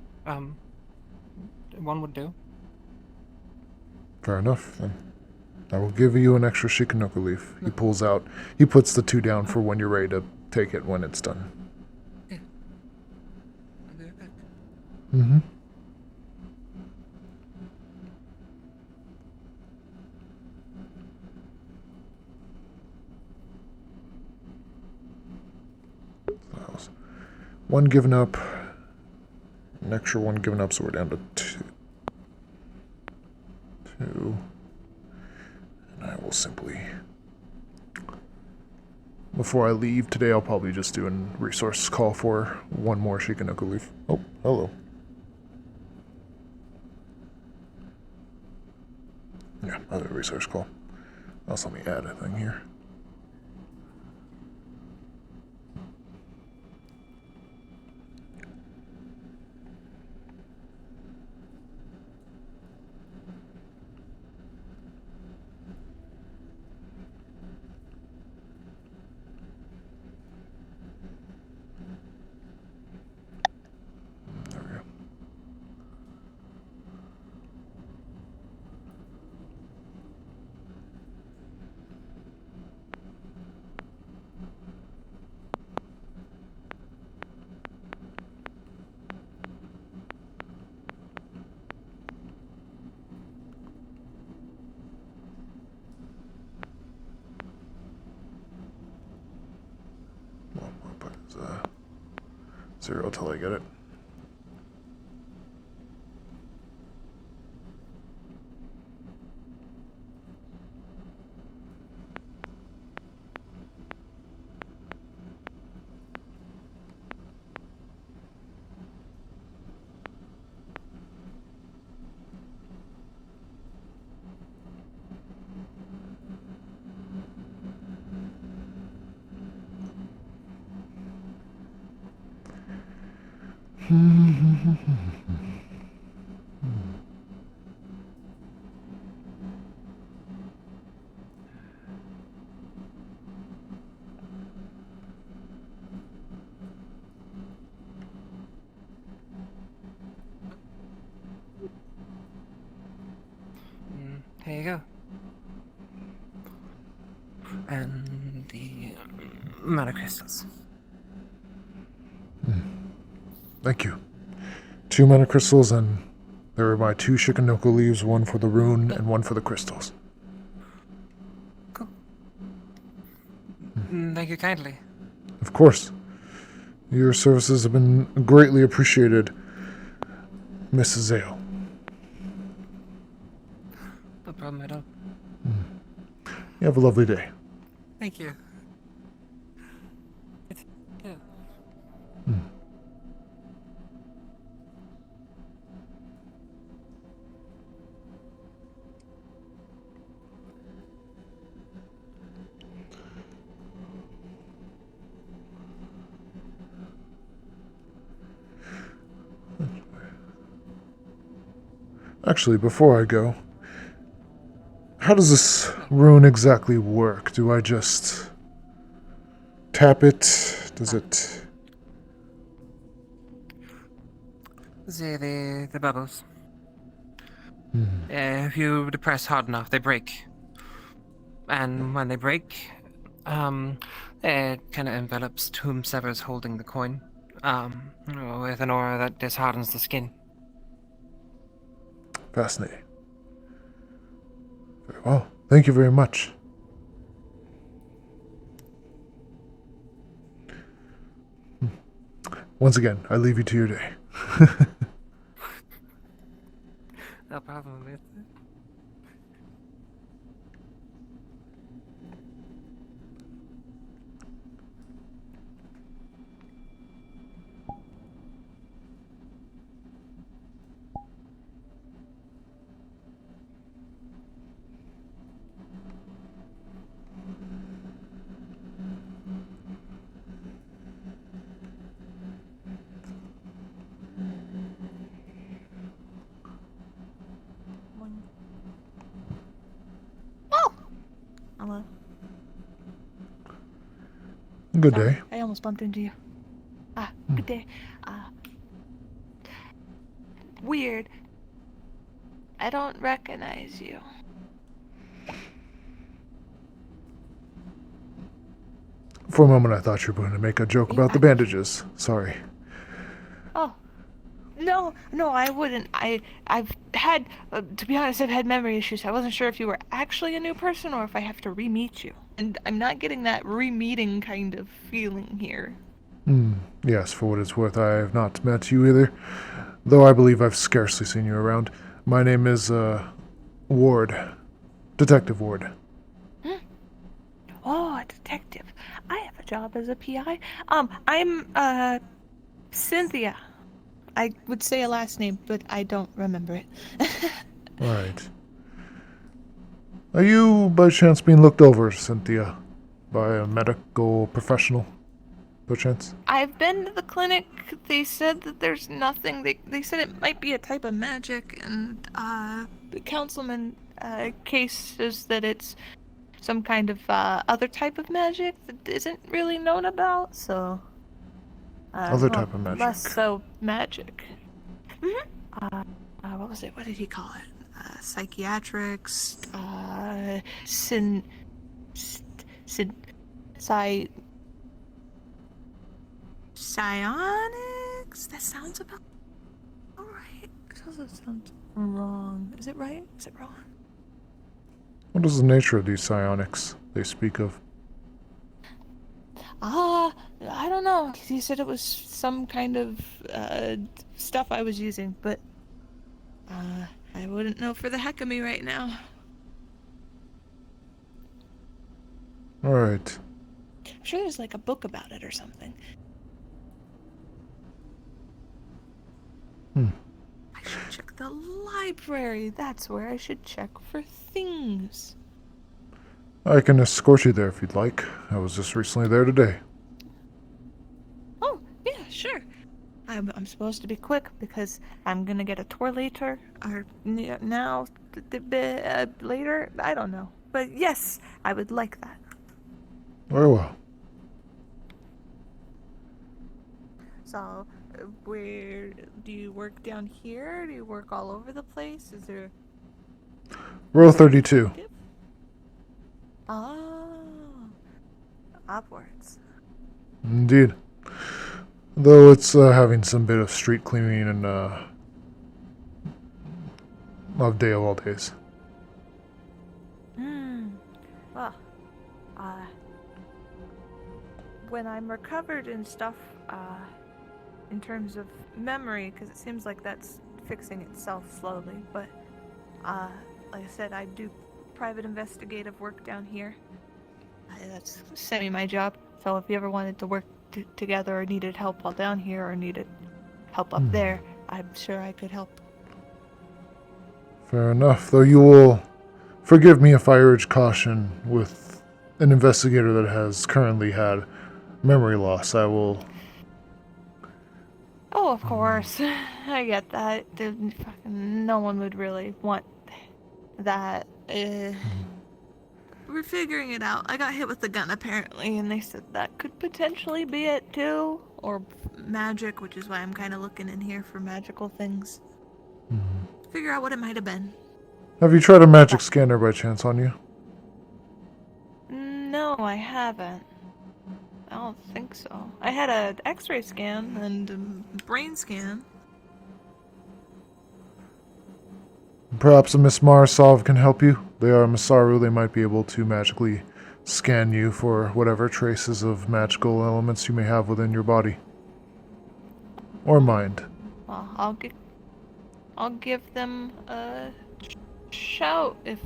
One would do. Fair enough, then. I will give you an extra Shikanoko leaf. He pulls out, he puts the 2 down for when you're ready to take it when it's done. Yeah. I'll be right back. Mm-hmm. One given up, an extra 1 given up, so we're down to 2. And I will simply, before I leave today, I'll probably just do a resource call for 1 more Shikanoko leaf. Oh, hello. Yeah, another resource call. Also, let me add a thing here. Well, I'll put it as 0 till I get it. Here you go. And the mana crystals. Thank you. 2 mana crystals, and there are my 2 Shikanoko leaves, 1 for the rune and 1 for the crystals. Cool. Thank you kindly. Of course. Your services have been greatly appreciated, Mrs. Zale. No problem at all. You have a lovely day. Thank you. Yeah. Actually, before I go, how does this rune exactly work? Do I just tap it? Does it... The bubbles. Hmm. If you depress hard enough, they break. And when they break, it kind of envelops whomsoever's holding the coin, with an aura that dishardens the skin. Fascinating. Very well. Thank you very much. Once again, I leave you to your day. No problem with it. Hello. Good Sorry, day. I almost bumped into you. Good day. Weird. I don't recognize you. For a moment, I thought you were going to make a joke about the bandages. Sorry. Oh. No, I wouldn't. I've had, to be honest, I've had memory issues. I wasn't sure if you were actually a new person or if I have to re-meet you. And I'm not getting that re-meeting kind of feeling here. Yes, for what it's worth, I have not met you either. Though I believe I've scarcely seen you around. My name is, Ward. Detective Ward. Oh, a detective. I have a job as a PI. I'm, Cynthia. I would say a last name, but I don't remember it. Right. Are you, by chance, being looked over, Cynthia? By a medical professional, by chance? I've been to the clinic. They said that there's nothing. They said it might be a type of magic, and, the councilman, case says that it's some kind of, other type of magic that isn't really known about, so... Other type of magic. Less so magic. What was it? What did he call it? Psychiatrics, psionics? That sounds about alright. It also sounds wrong. Is it right? Is it wrong? What is the nature of these psionics they speak of? I don't know. He said it was some kind of, stuff I was using, but, I wouldn't know for the heck of me right now. Alright. I'm sure there's like a book about it or something. I should check the library. That's where I should check for things. I can escort you there if you'd like. I was just recently there today. Oh, yeah, sure. I'm supposed to be quick because I'm gonna get a tour later, or now, later. I don't know, but yes, I would like that. Very well. So, where do you work down here? Do you work all over the place? Is there? Row 32. Oh, upwards. Indeed. Though it's having some bit of street cleaning and of day of all days. Well, when I'm recovered and stuff, in terms of memory, because it seems like that's fixing itself slowly, but, like I said, I do private investigative work down here. That's semi my job, so if you ever wanted to work together or needed help while down here or needed help up there, I'm sure I could help. Fair enough, though you will forgive me if I urge caution with an investigator that has currently had memory loss. I will... Oh, of course. I get that. No one would really want that we're figuring it out. I got hit with the gun apparently, and they said that could potentially be it too, or magic, which is why I'm kind of looking in here for magical things. Figure out what it might have been. Have you tried a magic scanner by chance on you? No, I haven't. I don't think so. I had an X-ray scan and a brain scan. Perhaps a Miss Marsov can help you. They are Masaru. They might be able to magically scan you for whatever traces of magical elements you may have within your body. Or mind. Well, I'll give them a shout if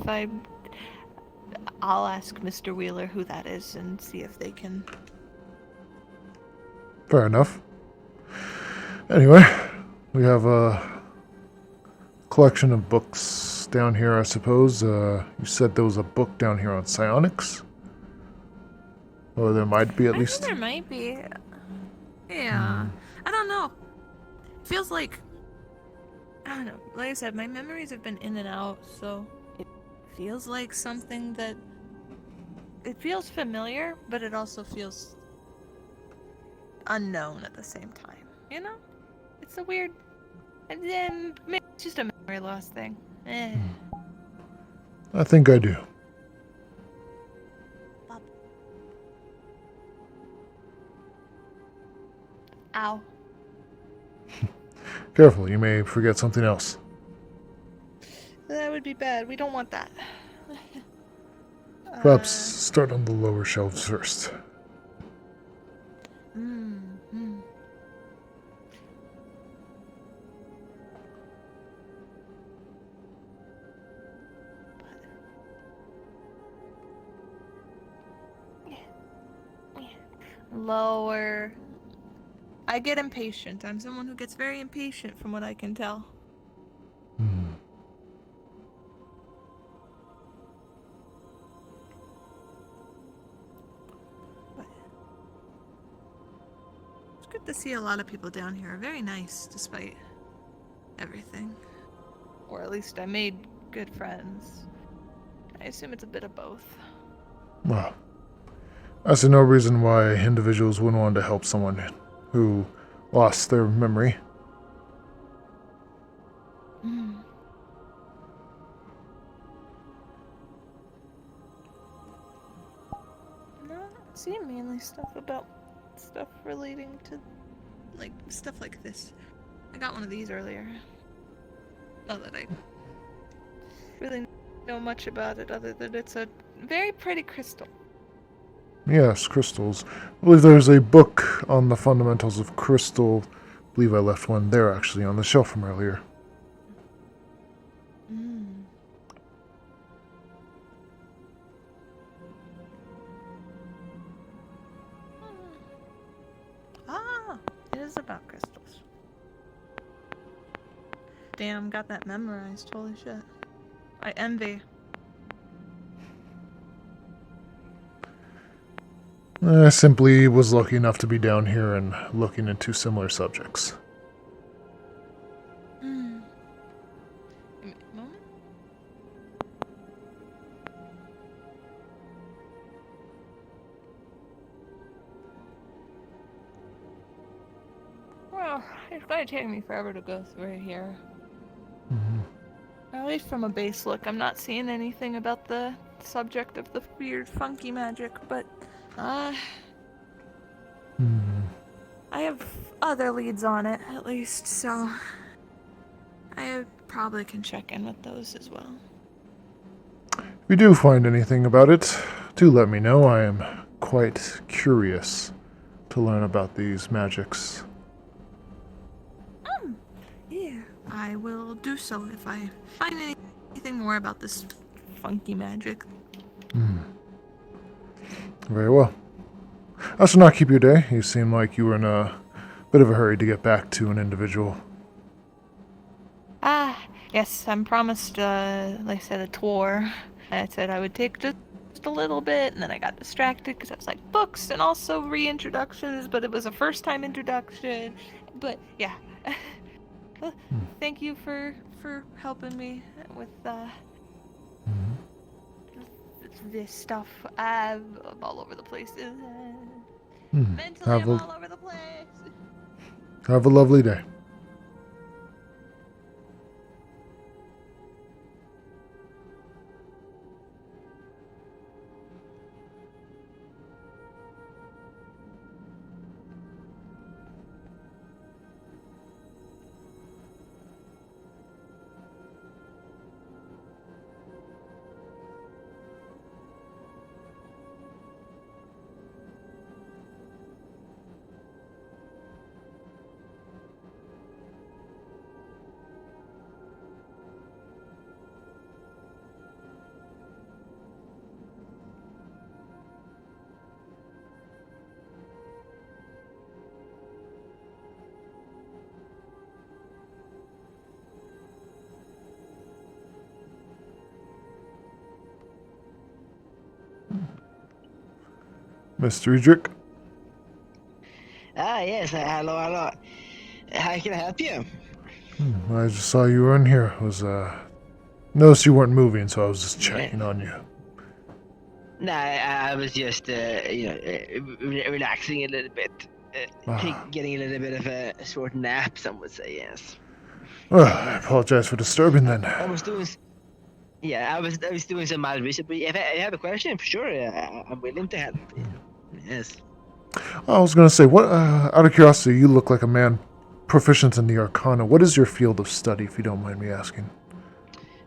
I'll ask Mr. Wheeler who that is and see if they can. Fair enough. Anyway, we have a collection of books down here, I suppose. You said there was a book down here on psionics? Or there might be, at I least. think there might be. Yeah. I don't know. Feels like, I don't know. Like I said, my memories have been in and out, so it feels like something that, it feels familiar, but it also feels unknown at the same time. You know? It's a weird, and then maybe it's just a memory loss thing. I think I do. Ow. Careful, you may forget something else. That would be bad. We don't want that. Perhaps start on the lower shelves first. Lower. I get impatient. I'm someone who gets very impatient from what I can tell. But it's good to see a lot of people down here. Very nice, despite everything. Or at least I made good friends. I assume it's a bit of both. Well, I see no reason why individuals wouldn't want to help someone who lost their memory. No, see, mainly stuff relating to, like, stuff like this. I got one of these earlier. Not that I really know much about it, other than it's a very pretty crystal. Yes, crystals. I believe there's a book on the fundamentals of crystal. I believe I left one there, actually, on the shelf from earlier. It is about crystals. Damn, got that memorized. Holy shit. I envy. I simply was lucky enough to be down here and looking into similar subjects. Give me a moment. Well, it's going to take me forever to go through it here. At least from a base look, I'm not seeing anything about the subject of the weird, funky magic, but I have other leads on it, at least, so I probably can check in with those as well. If you do find anything about it, do let me know. I am quite curious to learn about these magics. Yeah, I will do so if I find anything more about this funky magic. Very well. I shall not keep your day. You seem like you were in a bit of a hurry to get back to an individual. Yes, I'm promised, like I said, a tour. I said I would take just a little bit, and then I got distracted because I was like, books and also reintroductions, but it was a first-time introduction. But, yeah. Well, thank you for helping me with this stuff. I'm all over the place. Mentally, Have I'm a all over the place. have a lovely day. Mr. Edric? Ah, yes. Hello, hello. How can I help you? I just saw you were in here. Noticed you weren't moving, so I was just checking on you. No, I was just, relaxing a little bit. Getting a little bit of a short nap, some would say, yes. Well, I apologize for disturbing then. I was doing some mild research, but if I have a question, for sure, I'm willing to help. Yes. I was gonna say, what? Out of curiosity, you look like a man proficient in the Arcana. What is your field of study, if you don't mind me asking?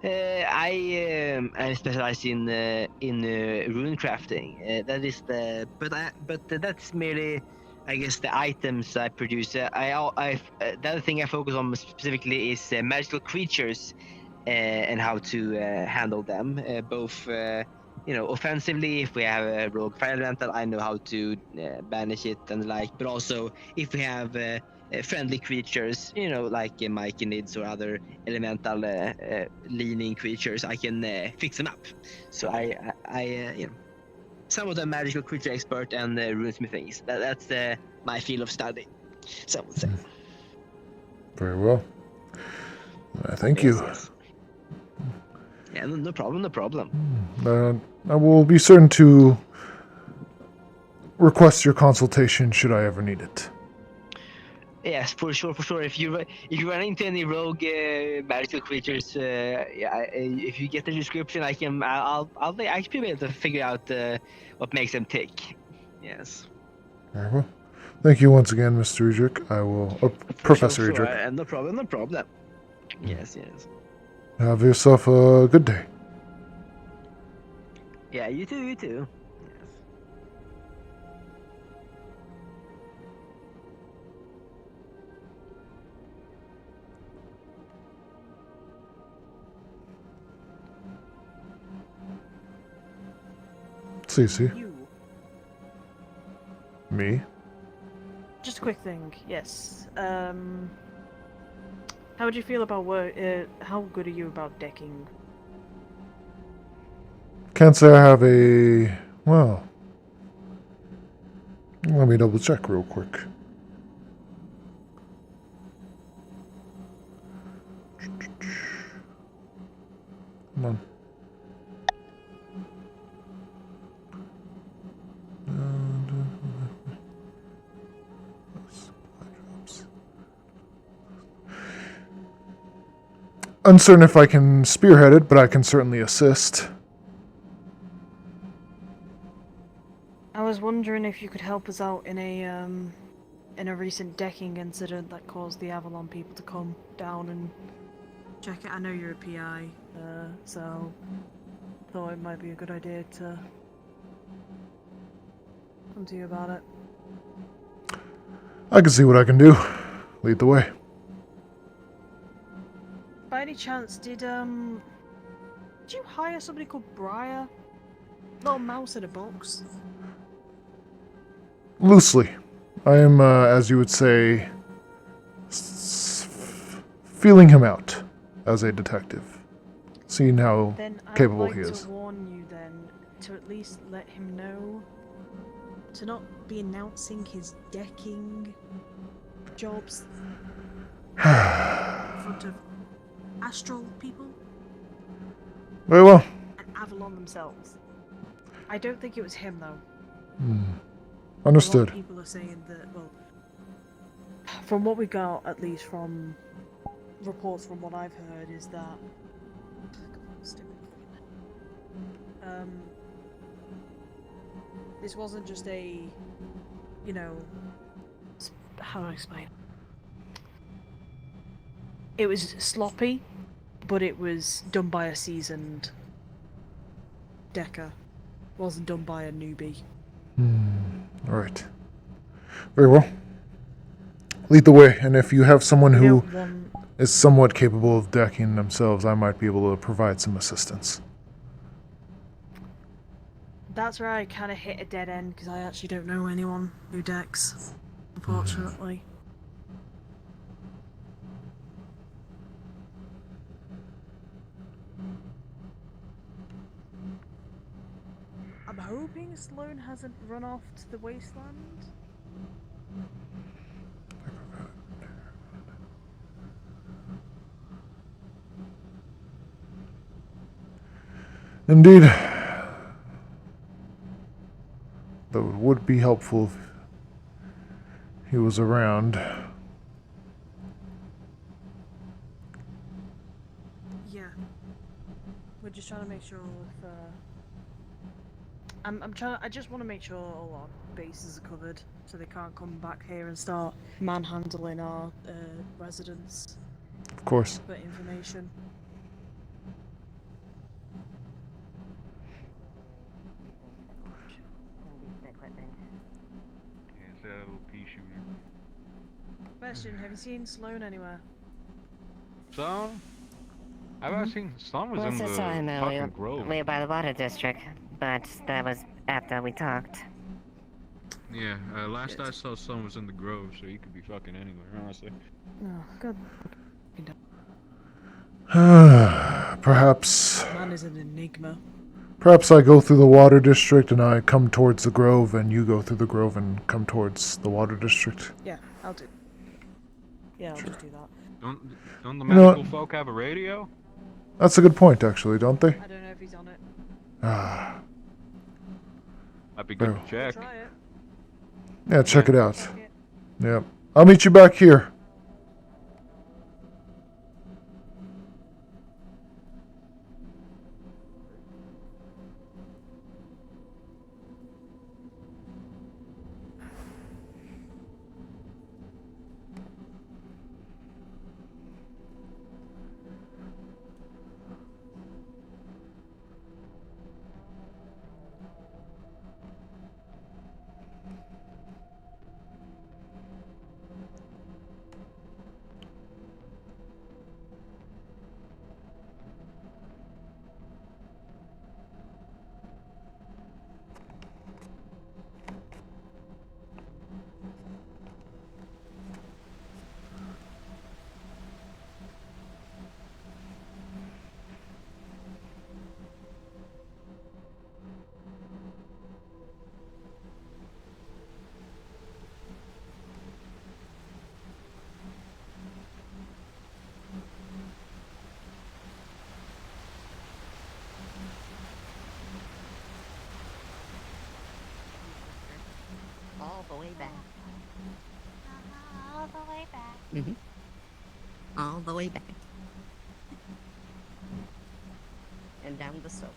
I specialize in rune crafting. That is but that's merely, I guess, the items I produce. The other thing I focus on specifically is magical creatures, and how to handle them, both. Offensively, if we have a rogue fire elemental, I know how to banish it and the like. But also, if we have friendly creatures, like myconids or other elemental leaning creatures, I can fix them up. So I somewhat a magical creature expert and runesmithing. That's my field of study, some would say. Very well. Thank you. Yes. Yeah, no problem, no problem. I will be certain to request your consultation should I ever need it. Yes, for sure. If you run into any rogue magical creatures, if you get the description, I'll actually be able to figure out what makes them tick. Yes. Very well. Thank you once again, Mr. Edric. I will, Professor Sure, Edric. no problem. Yes. Have yourself a good day. Yeah, you too. Cece. You. Me? Just a quick thing, yes. How would you feel about work? How good are you about decking? Can't say I have a... Well... Let me double check real quick. Come on. Uncertain if I can spearhead it, but I can certainly assist. I was wondering if you could help us out in a recent decking incident that caused the Avalon people to come down and check it. I know you're a PI, so thought it might be a good idea to come to you about it. I can see what I can do. Lead the way. By any chance, did you hire somebody called Briar? Little mouse in a box. Loosely. I am, as you would say, feeling him out as a detective. Seeing how capable he is. I'd like to warn you then, to at least let him know to not be announcing his decking jobs in front of Astral people Very well. and Avalon themselves. I don't think it was him though. Hmm. A lot Understood. of people are saying that, well, from what we got, at least from reports from what I've heard, is that this wasn't just a, you know, how do I explain? It was sloppy, but it was done by a seasoned decker. It wasn't done by a newbie. All right. Very well. Lead the way, and if you have someone who don't want- is somewhat capable of decking themselves, I might be able to provide some assistance. That's where I kind of hit a dead end because I actually don't know anyone who decks, unfortunately. I'm hoping Sloan hasn't run off to the wasteland. Indeed. Though it would be helpful if he was around. Yeah. We're just trying to make sure if I just want to make sure all our bases are covered so they can't come back here and start manhandling our residents Of course. for information. Is that a little pea shooter? Question, have you seen Sloan anywhere? Sloan? I've seen Sloan was Well, in the so sorry, no, fucking grove. we were by the water district, but that was after we talked. Yeah, last I saw Sloan was in the grove, so he could be fucking anywhere, honestly. Oh, good. Perhaps. Man is an enigma. Perhaps I go through the water district and I come towards the grove, and you go through the grove and come towards the water district. Yeah, I'll do. Yeah, I'll just do that. Don't the You know magical what? folk have a radio? That's a good point, actually, don't they? I don't know if he's on it. Ah. Might be good Very to check. Try it. Yeah, check it out. Yeah. I'll meet you back here. All the way back. All the way back. All the way back. And down the slope.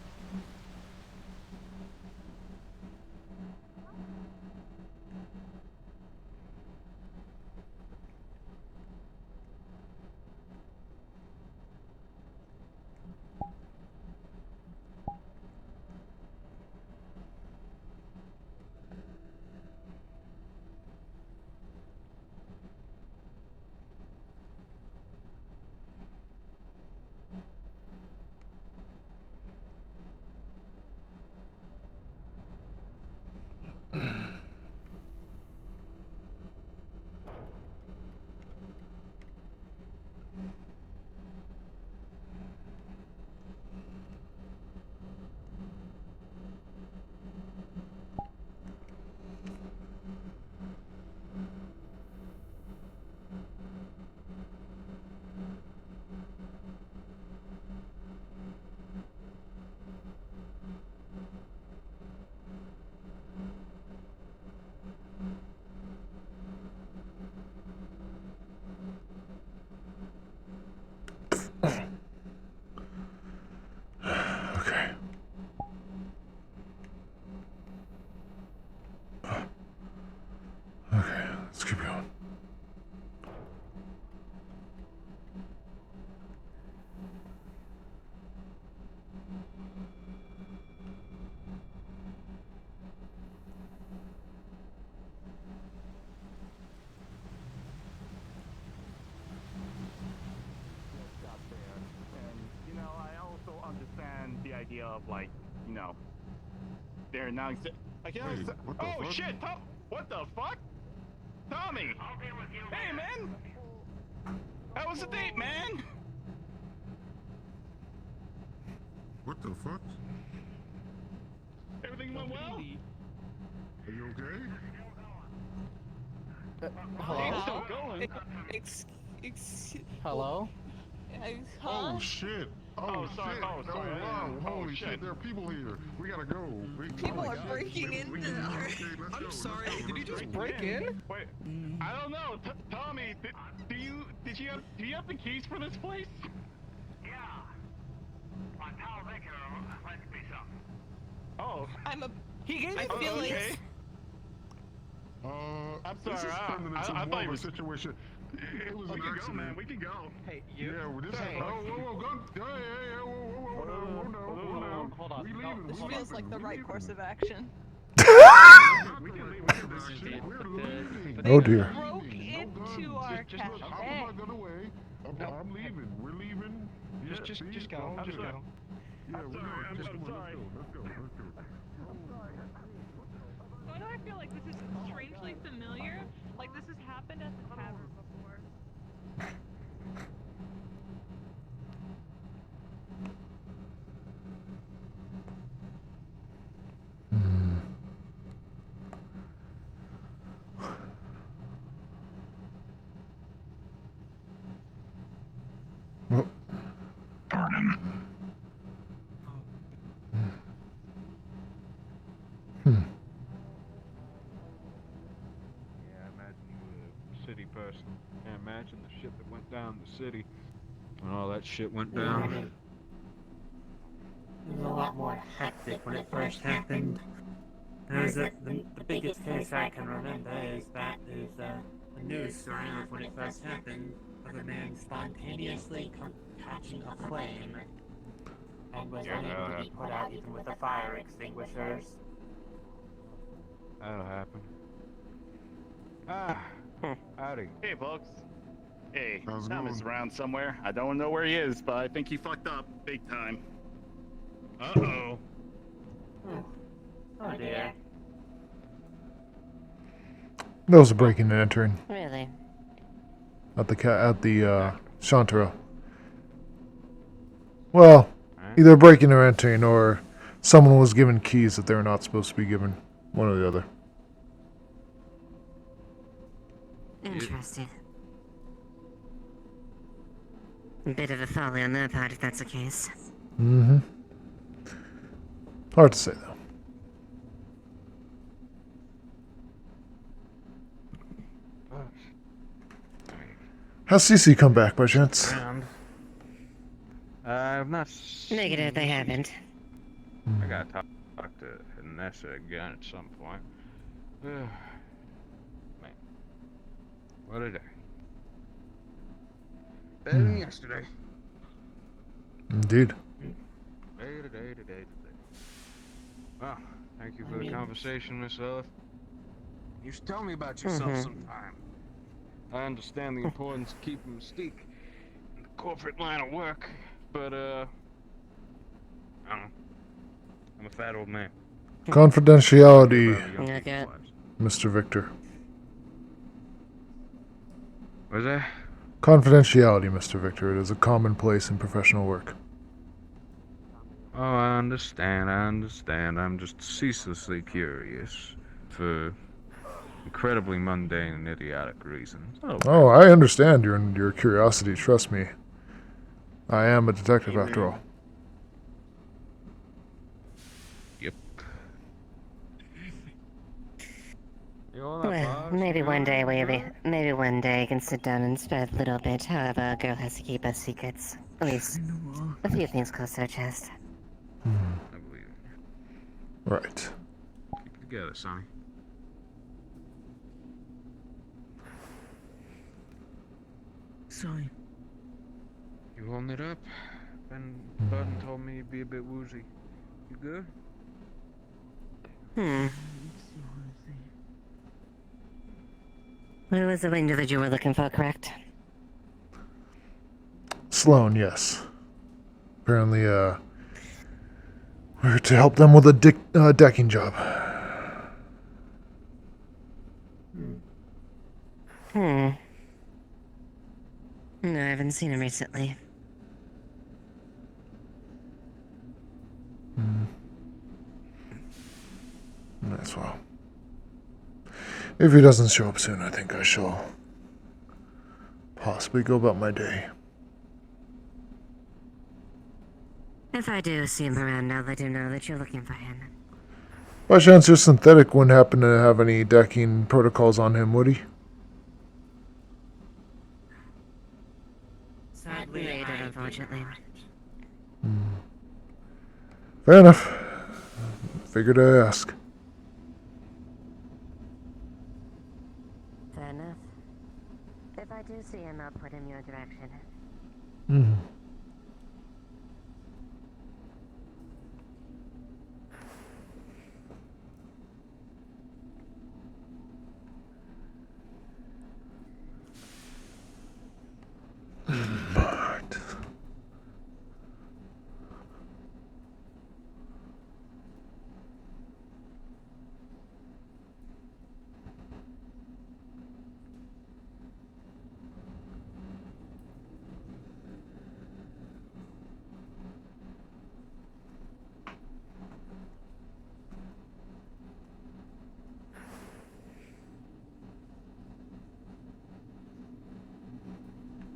idea of like, you know, they're not. I can't. Wait, what the Oh fuck? shit! What the fuck? Tommy! Hey man! How was the date, man? What the fuck? Everything went well? Are you okay? Hello? Still going. Hello? Oh shit! Oh, sorry. Shit. Oh, sorry. wow. Oh, Holy shit. shit! There are people here. We gotta go. People are breaking into our. I'm sorry. Did you just break in? Wait, I don't know. Tommy, do you have the keys for this place? Yeah. My pal Vicar lent me some. Oh. He gave me feelings. Okay. I'm sorry. This is turning into I more thought of you a was. situation. It was We an can go, accident. man. We can go. Hey, Yeah, well, this Hey. is. Whoa, go. Hey, whoa, down. Hold on. We leaving. This we feels leaving, like the we right leaving. course of action. We can leave. We're leaving. Oh dear. Broke into our Just look, I'll cafe. put my gun away. I'm leaving. We're leaving. Yeah, Just see? go. Just go. Yeah, I'm we're sorry, going. I'm Just so come on, sorry. Let's go. Why do I feel like this is strangely familiar? Like this has happened at the tavern before. Well, Yeah, I imagine you were a city person. Can't imagine the shit that went down in the city when all that shit went down. It was a lot more hectic when it first happened. There's the biggest case I can remember is that there's a news story of when it first happened of a man spontaneously catching a flame and was unable to be put out even with the fire extinguishers. That'll happen. Howdy. Hey, folks. Hey, How's it Tom is going? around somewhere. I don't know where he is, but I think he fucked up big time. Uh-oh. Oh dear. that was a breaking and entering Really? at the Chantereau. Well, either breaking or entering, or someone was given keys that they were not supposed to be given. One or the other. Interesting. A bit of a folly on their part if that's the case. Mm-hmm. Hard to say though. Has Cece come back by chance? I've not. Negative, they haven't. I gotta talk to Vanessa again at some point. Man, what a day. Better than yesterday. Indeed. Day. Well, thank you for the conversation, Miss Ellis. You should tell me about yourself sometime. I understand the importance of keeping mystique in the corporate line of work, but I don't know. I'm a fat old man. Confidentiality, Okay. Mr. Victor. Was that? Confidentiality, Mr. Victor. It is a commonplace in professional work. Oh, I understand. I'm just ceaselessly curious for incredibly mundane and idiotic reasons. Oh, I understand your curiosity. Trust me. I am a detective after all. Yep. Well, maybe one day you can sit down and spread a little bit. However, a girl has to keep her secrets. At least a few things close to her chest. I believe it. Right. Keep it together, Sonny. Sorry. You holding it up? Button told me you'd be a bit woozy. You good? Where was the individual we're looking for, correct? Sloan, yes. Apparently, Or to help them with a decking job. Hmm. No, I haven't seen him recently. As well. If he doesn't show up soon, I think I shall possibly go about my day. If I do see him around, I'll let him know that you're looking for him. By chance, your synthetic wouldn't happen to have any decking protocols on him, would he? Sadly, later, unfortunately. Fair enough. Figured I'd ask. Fair enough. If I do see him, I'll put him your direction.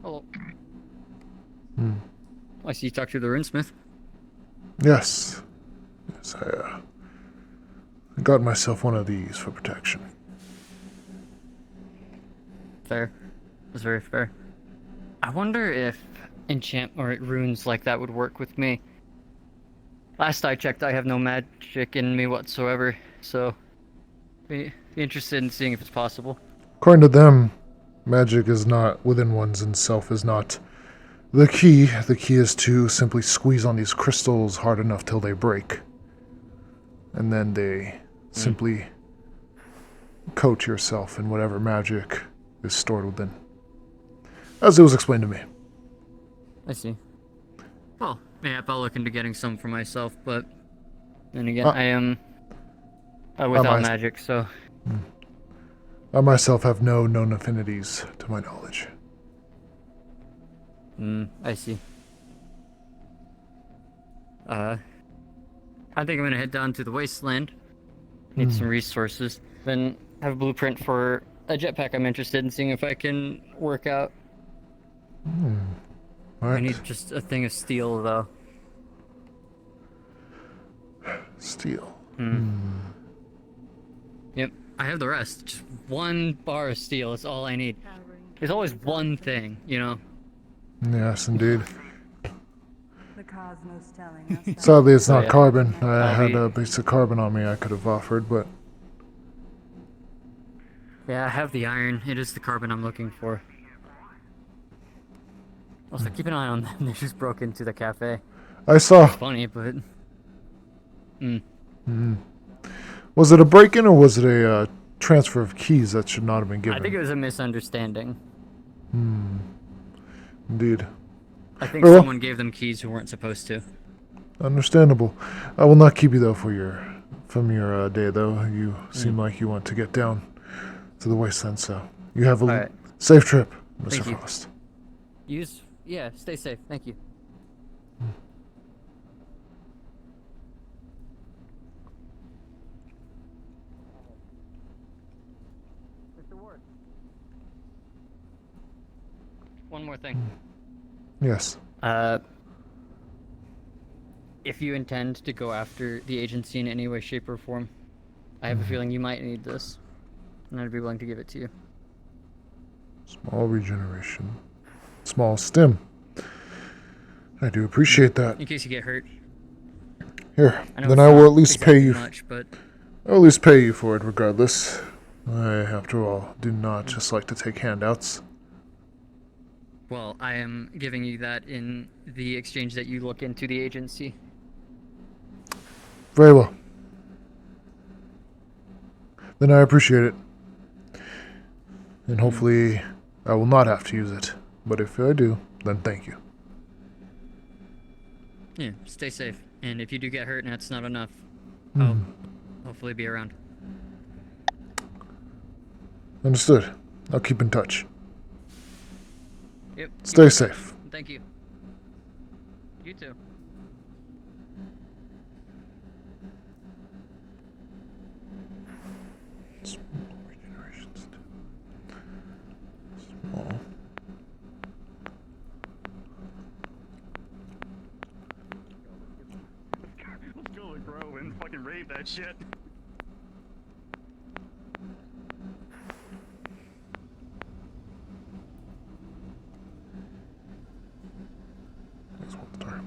Hello. I see you talk to the runesmith. Yes. Yes, I got myself one of these for protection. Fair. That's very fair. I wonder if enchant or runes like that would work with me. Last I checked, I have no magic in me whatsoever, so be interested in seeing if it's possible. According to them, magic is not within one's self is not the key. The key is to simply squeeze on these crystals hard enough till they break. And then they simply coat yourself in whatever magic is stored within. As it was explained to me. I see. Well, yeah, I'll look into getting some for myself, but then again, I am without magic, so... I myself have no known affinities to my knowledge. I see. I think I'm gonna head down to the wasteland. Need some resources. Then have a blueprint for a jetpack I'm interested in seeing if I can work out. I need just a thing of steel, though. Steel. Yep, I have the rest. Just one bar of steel is all I need. There's always one thing, you know? Yes, indeed. The cosmos telling us. Sadly, it's not carbon. I had a piece of carbon on me I could have offered, but... Yeah, I have the iron. It is the carbon I'm looking for. Also, keep an eye on them. They just broke into the cafe. I saw. It's funny, but... Was it a break-in or was it a transfer of keys that should not have been given? I think it was a misunderstanding. Indeed. I think someone gave them keys who weren't supposed to. Understandable. I will not keep you though from your day though. You seem like you want to get down to the wasteland, so you have a safe trip, Mr. Frost. Yeah, stay safe. Thank you. One more thing. Yes. If you intend to go after the agency in any way, shape, or form, I have a feeling you might need this, and I'd be willing to give it to you. Small regeneration. Small stim. I do appreciate that. In case you get hurt. Here, then I will at least pay you. Much, but... I'll at least pay you for it regardless. I, after all, do not just like to take handouts. Well, I am giving you that in the exchange that you look into the agency. Very well. Then I appreciate it. And hopefully I will not have to use it. But if I do, then thank you. Yeah, stay safe. And if you do get hurt and that's not enough, Hmm. I'll hopefully be around. Understood. I'll keep in touch. Yep. Stay keep in safe. touch. Thank you. You too. Small. Let's go to Grove and fucking raid that shit. Let's hold the door.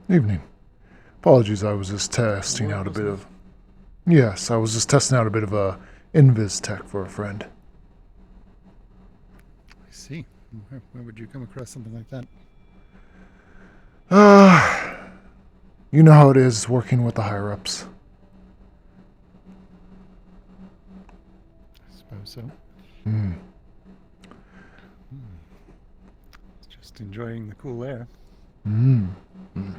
Evening. Apologies, I was just testing out a bit of... Yes, I was just testing out a bit of a invis tech for a friend. I see. Where would you come across something like that? You know how it is working with the higher-ups. I suppose so. Hmm. Just enjoying the cool air. Hmm. Hmm.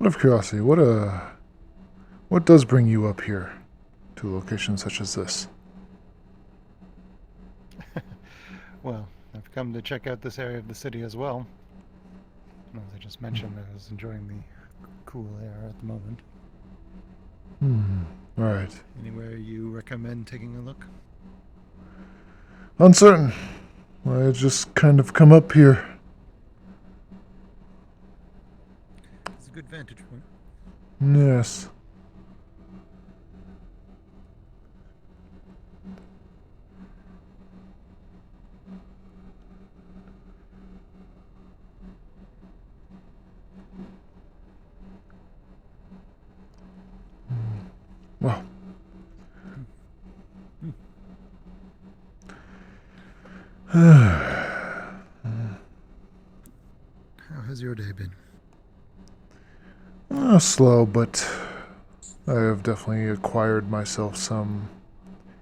Out of curiosity, what does bring you up here to a location such as this? Well, I've come to check out this area of the city as well. As I just mentioned, I was enjoying the cool air at the moment. Hmm. Right. Anywhere you recommend taking a look? Uncertain. I just kind of come up here. It's a good vantage point. Yes. Well. How has your day been? Slow, but I have definitely acquired myself some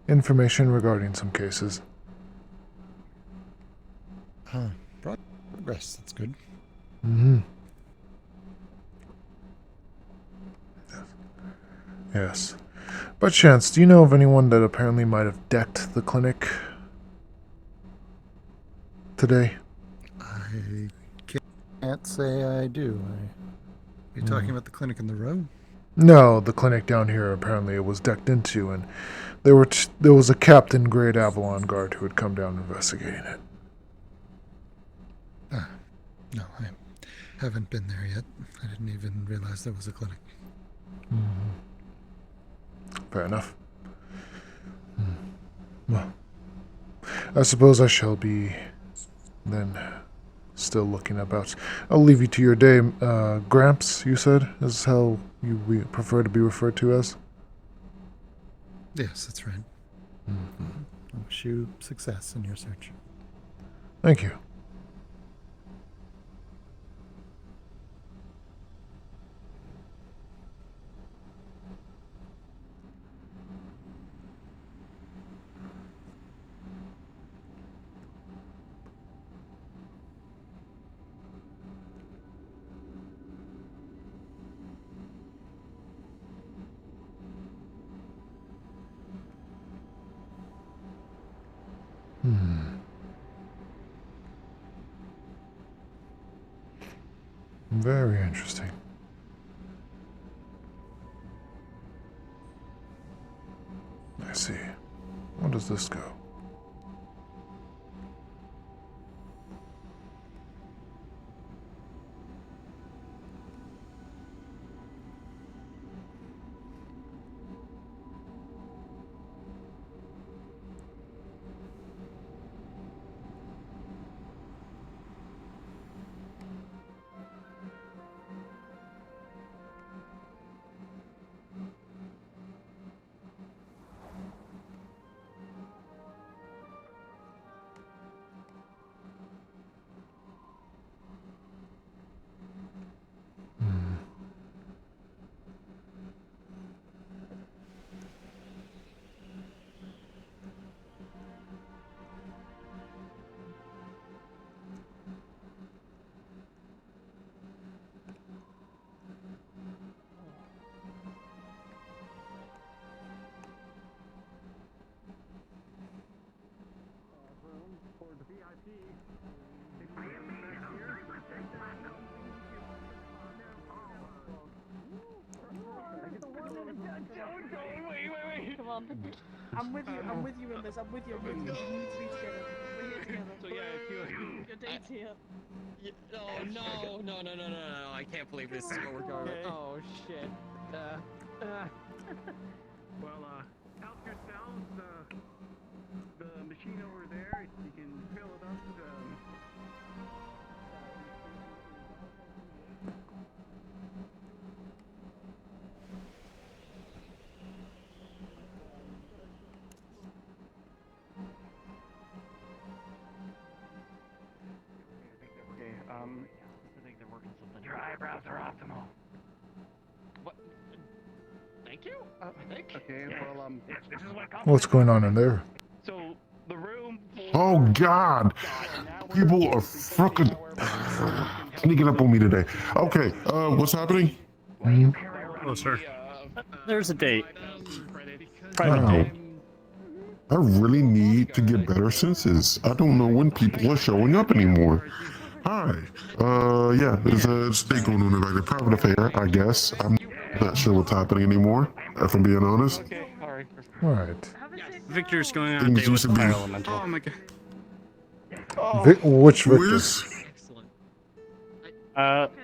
information regarding some cases. Huh. Progress. That's good. Mm-hmm. Yes. By chance, do you know of anyone that apparently might have decked the clinic today? I can't say I do. Are you talking about the clinic in the row? No, the clinic down here apparently it was decked into, and there was a Captain Grade Avalon guard who had come down investigating it. No, I haven't been there yet. I didn't even realize there was a clinic. Fair enough. Well, I suppose I shall be then still looking about. I'll leave you to your day. Gramps, you said, is how you prefer to be referred to as? Yes, that's right. I wish you success in your search. Thank you. Very interesting. I see. Where does this go? Wait. Come on. I'm with you in this. I'm with you. We need to be together. We're here together. So yeah, if you... Your date's here. Oh, no. I can't believe this is where we're going. Okay. Oh, shit. Well, help yourselves. The machine over there, you can fill it up. Okay, I think they're working something. Your eyebrows are optimal. What? Thank you? I think. Okay, well, this is what What's going on in there? So, the room... Oh God! People are frickin' sneaking up on me today. Okay, what's happening? Oh, sir. There's a date. Private Wow. date. I really need to get better senses. I don't know when people are showing up anymore. Hi. Yeah, there's a date going on tonight. A private affair, I guess. I'm not sure what's happening anymore, if I'm being honest. Okay, alright. Right. Victor's going on a Things date with used the to be- fire elemental. Oh my god. Which Who Victor? is?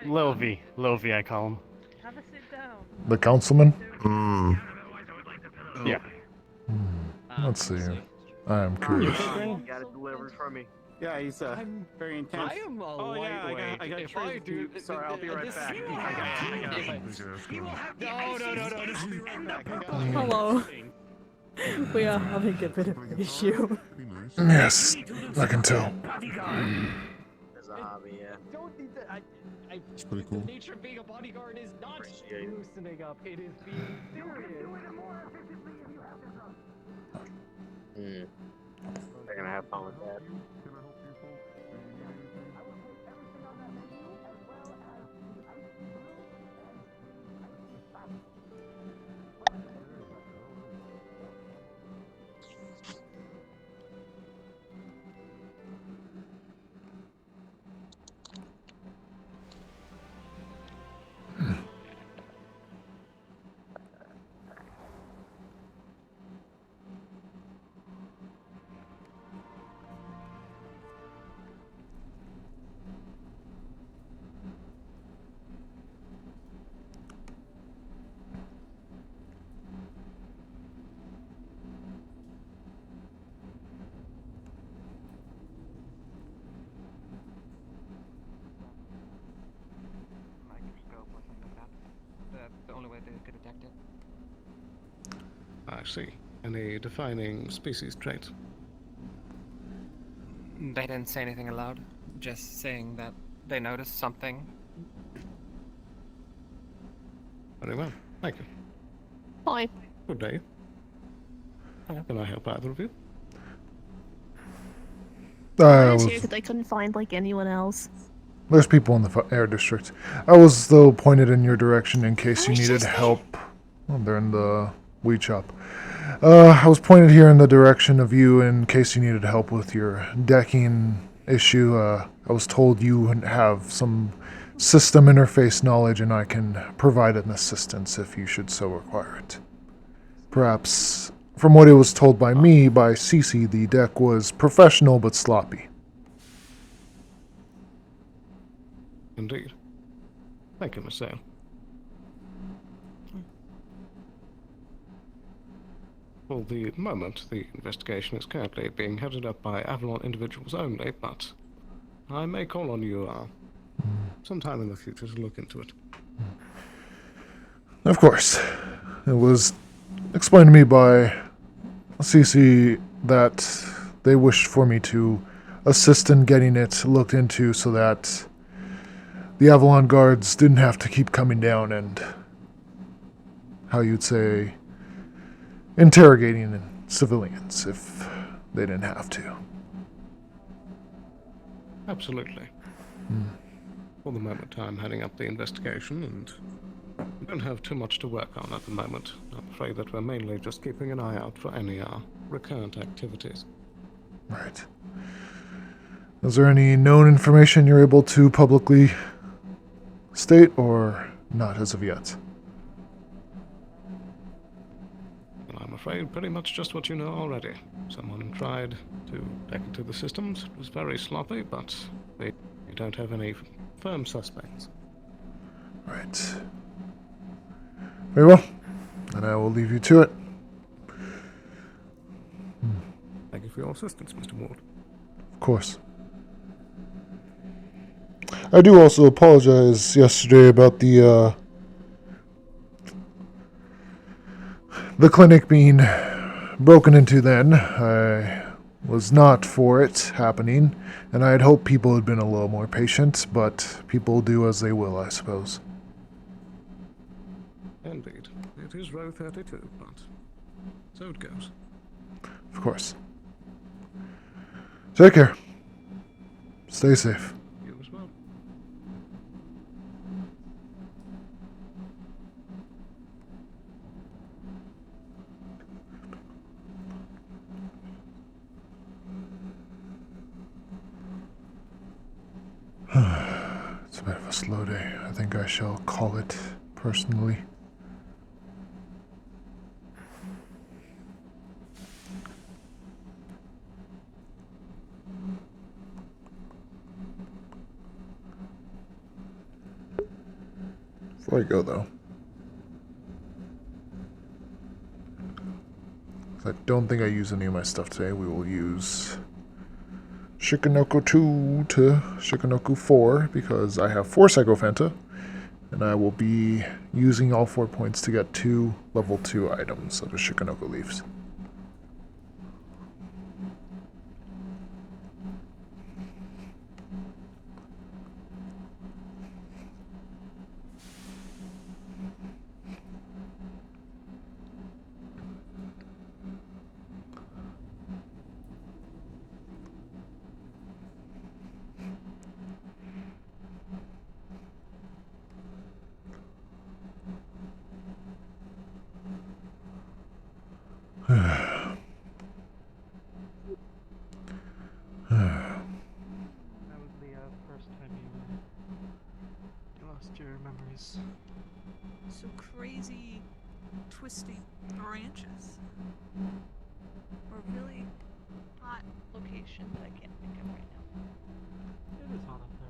Lil V. Lil V, I call him. Have a sit down. The councilman? Yeah. Let's see. I am curious. Got it delivered from me. Yeah, he's very intense. I am a Oh yeah, lightweight. I got If I do... Sorry, I'll be right back. I got it. No. Hello. We are having a bit of an issue. Yes, I can tell. As a hobby, yeah. Don't need that. It's pretty cool. The nature of being a bodyguard is not loosening up. It is being serious. They're gonna have fun with that. Microscope or something like that. The only way they could detect it. I see. Any defining species traits? They didn't say anything aloud, just saying that they noticed something. Very well. Thank you. Fine. Good day. Can I help either of you? I was here because I couldn't find like anyone else. There's people in the air district. I was, though, pointed in your direction in case you needed help. Well, they're in the weed shop. I was pointed here in the direction of you in case you needed help with your decking issue. I was told you have some system interface knowledge and I can provide an assistance if you should so require it. Perhaps, from what it was told by me, by Cece, the deck was professional but sloppy. Indeed. Thank you, Miss Sale. For the moment, the investigation is currently being headed up by Avalon individuals only, but I may call on you sometime in the future to look into it. Of course. It was explained to me by Cece that they wished for me to assist in getting it looked into so that the Avalon guards didn't have to keep coming down and, how you'd say, interrogating civilians if they didn't have to. Absolutely. For the moment, I'm heading up the investigation and don't have too much to work on at the moment. I'm afraid that we're mainly just keeping an eye out for any recurrent activities. Right. Is there any known information you're able to publicly state, or not as of yet? Well, I'm afraid pretty much just what you know already. Someone tried to hack into the systems. It was very sloppy, but they don't have any firm suspects. Right. Very well. And I will leave you to it. Thank you for your assistance, Mr. Ward. Of course. I do also apologize yesterday about the clinic being broken into then. I was not for it happening, and I had hoped people had been a little more patient, but people do as they will, I suppose. Indeed. It is row 32, but so it goes. Of course. Take care. Stay safe. You as well. It's a bit of a slow day. I think I shall call it personally. Before I go, though, I don't think I use any of my stuff today. We will use Shikanoku 2 to Shikanoku 4 because I have 4 Psychophanta, and I will be using all 4 points to get 2 level 2 items out of Shikanoku leaves. memories. So crazy, twisty branches. Or a really hot location that I can't think of right now. It is hot up there.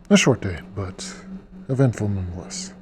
A short day, but eventful nonetheless.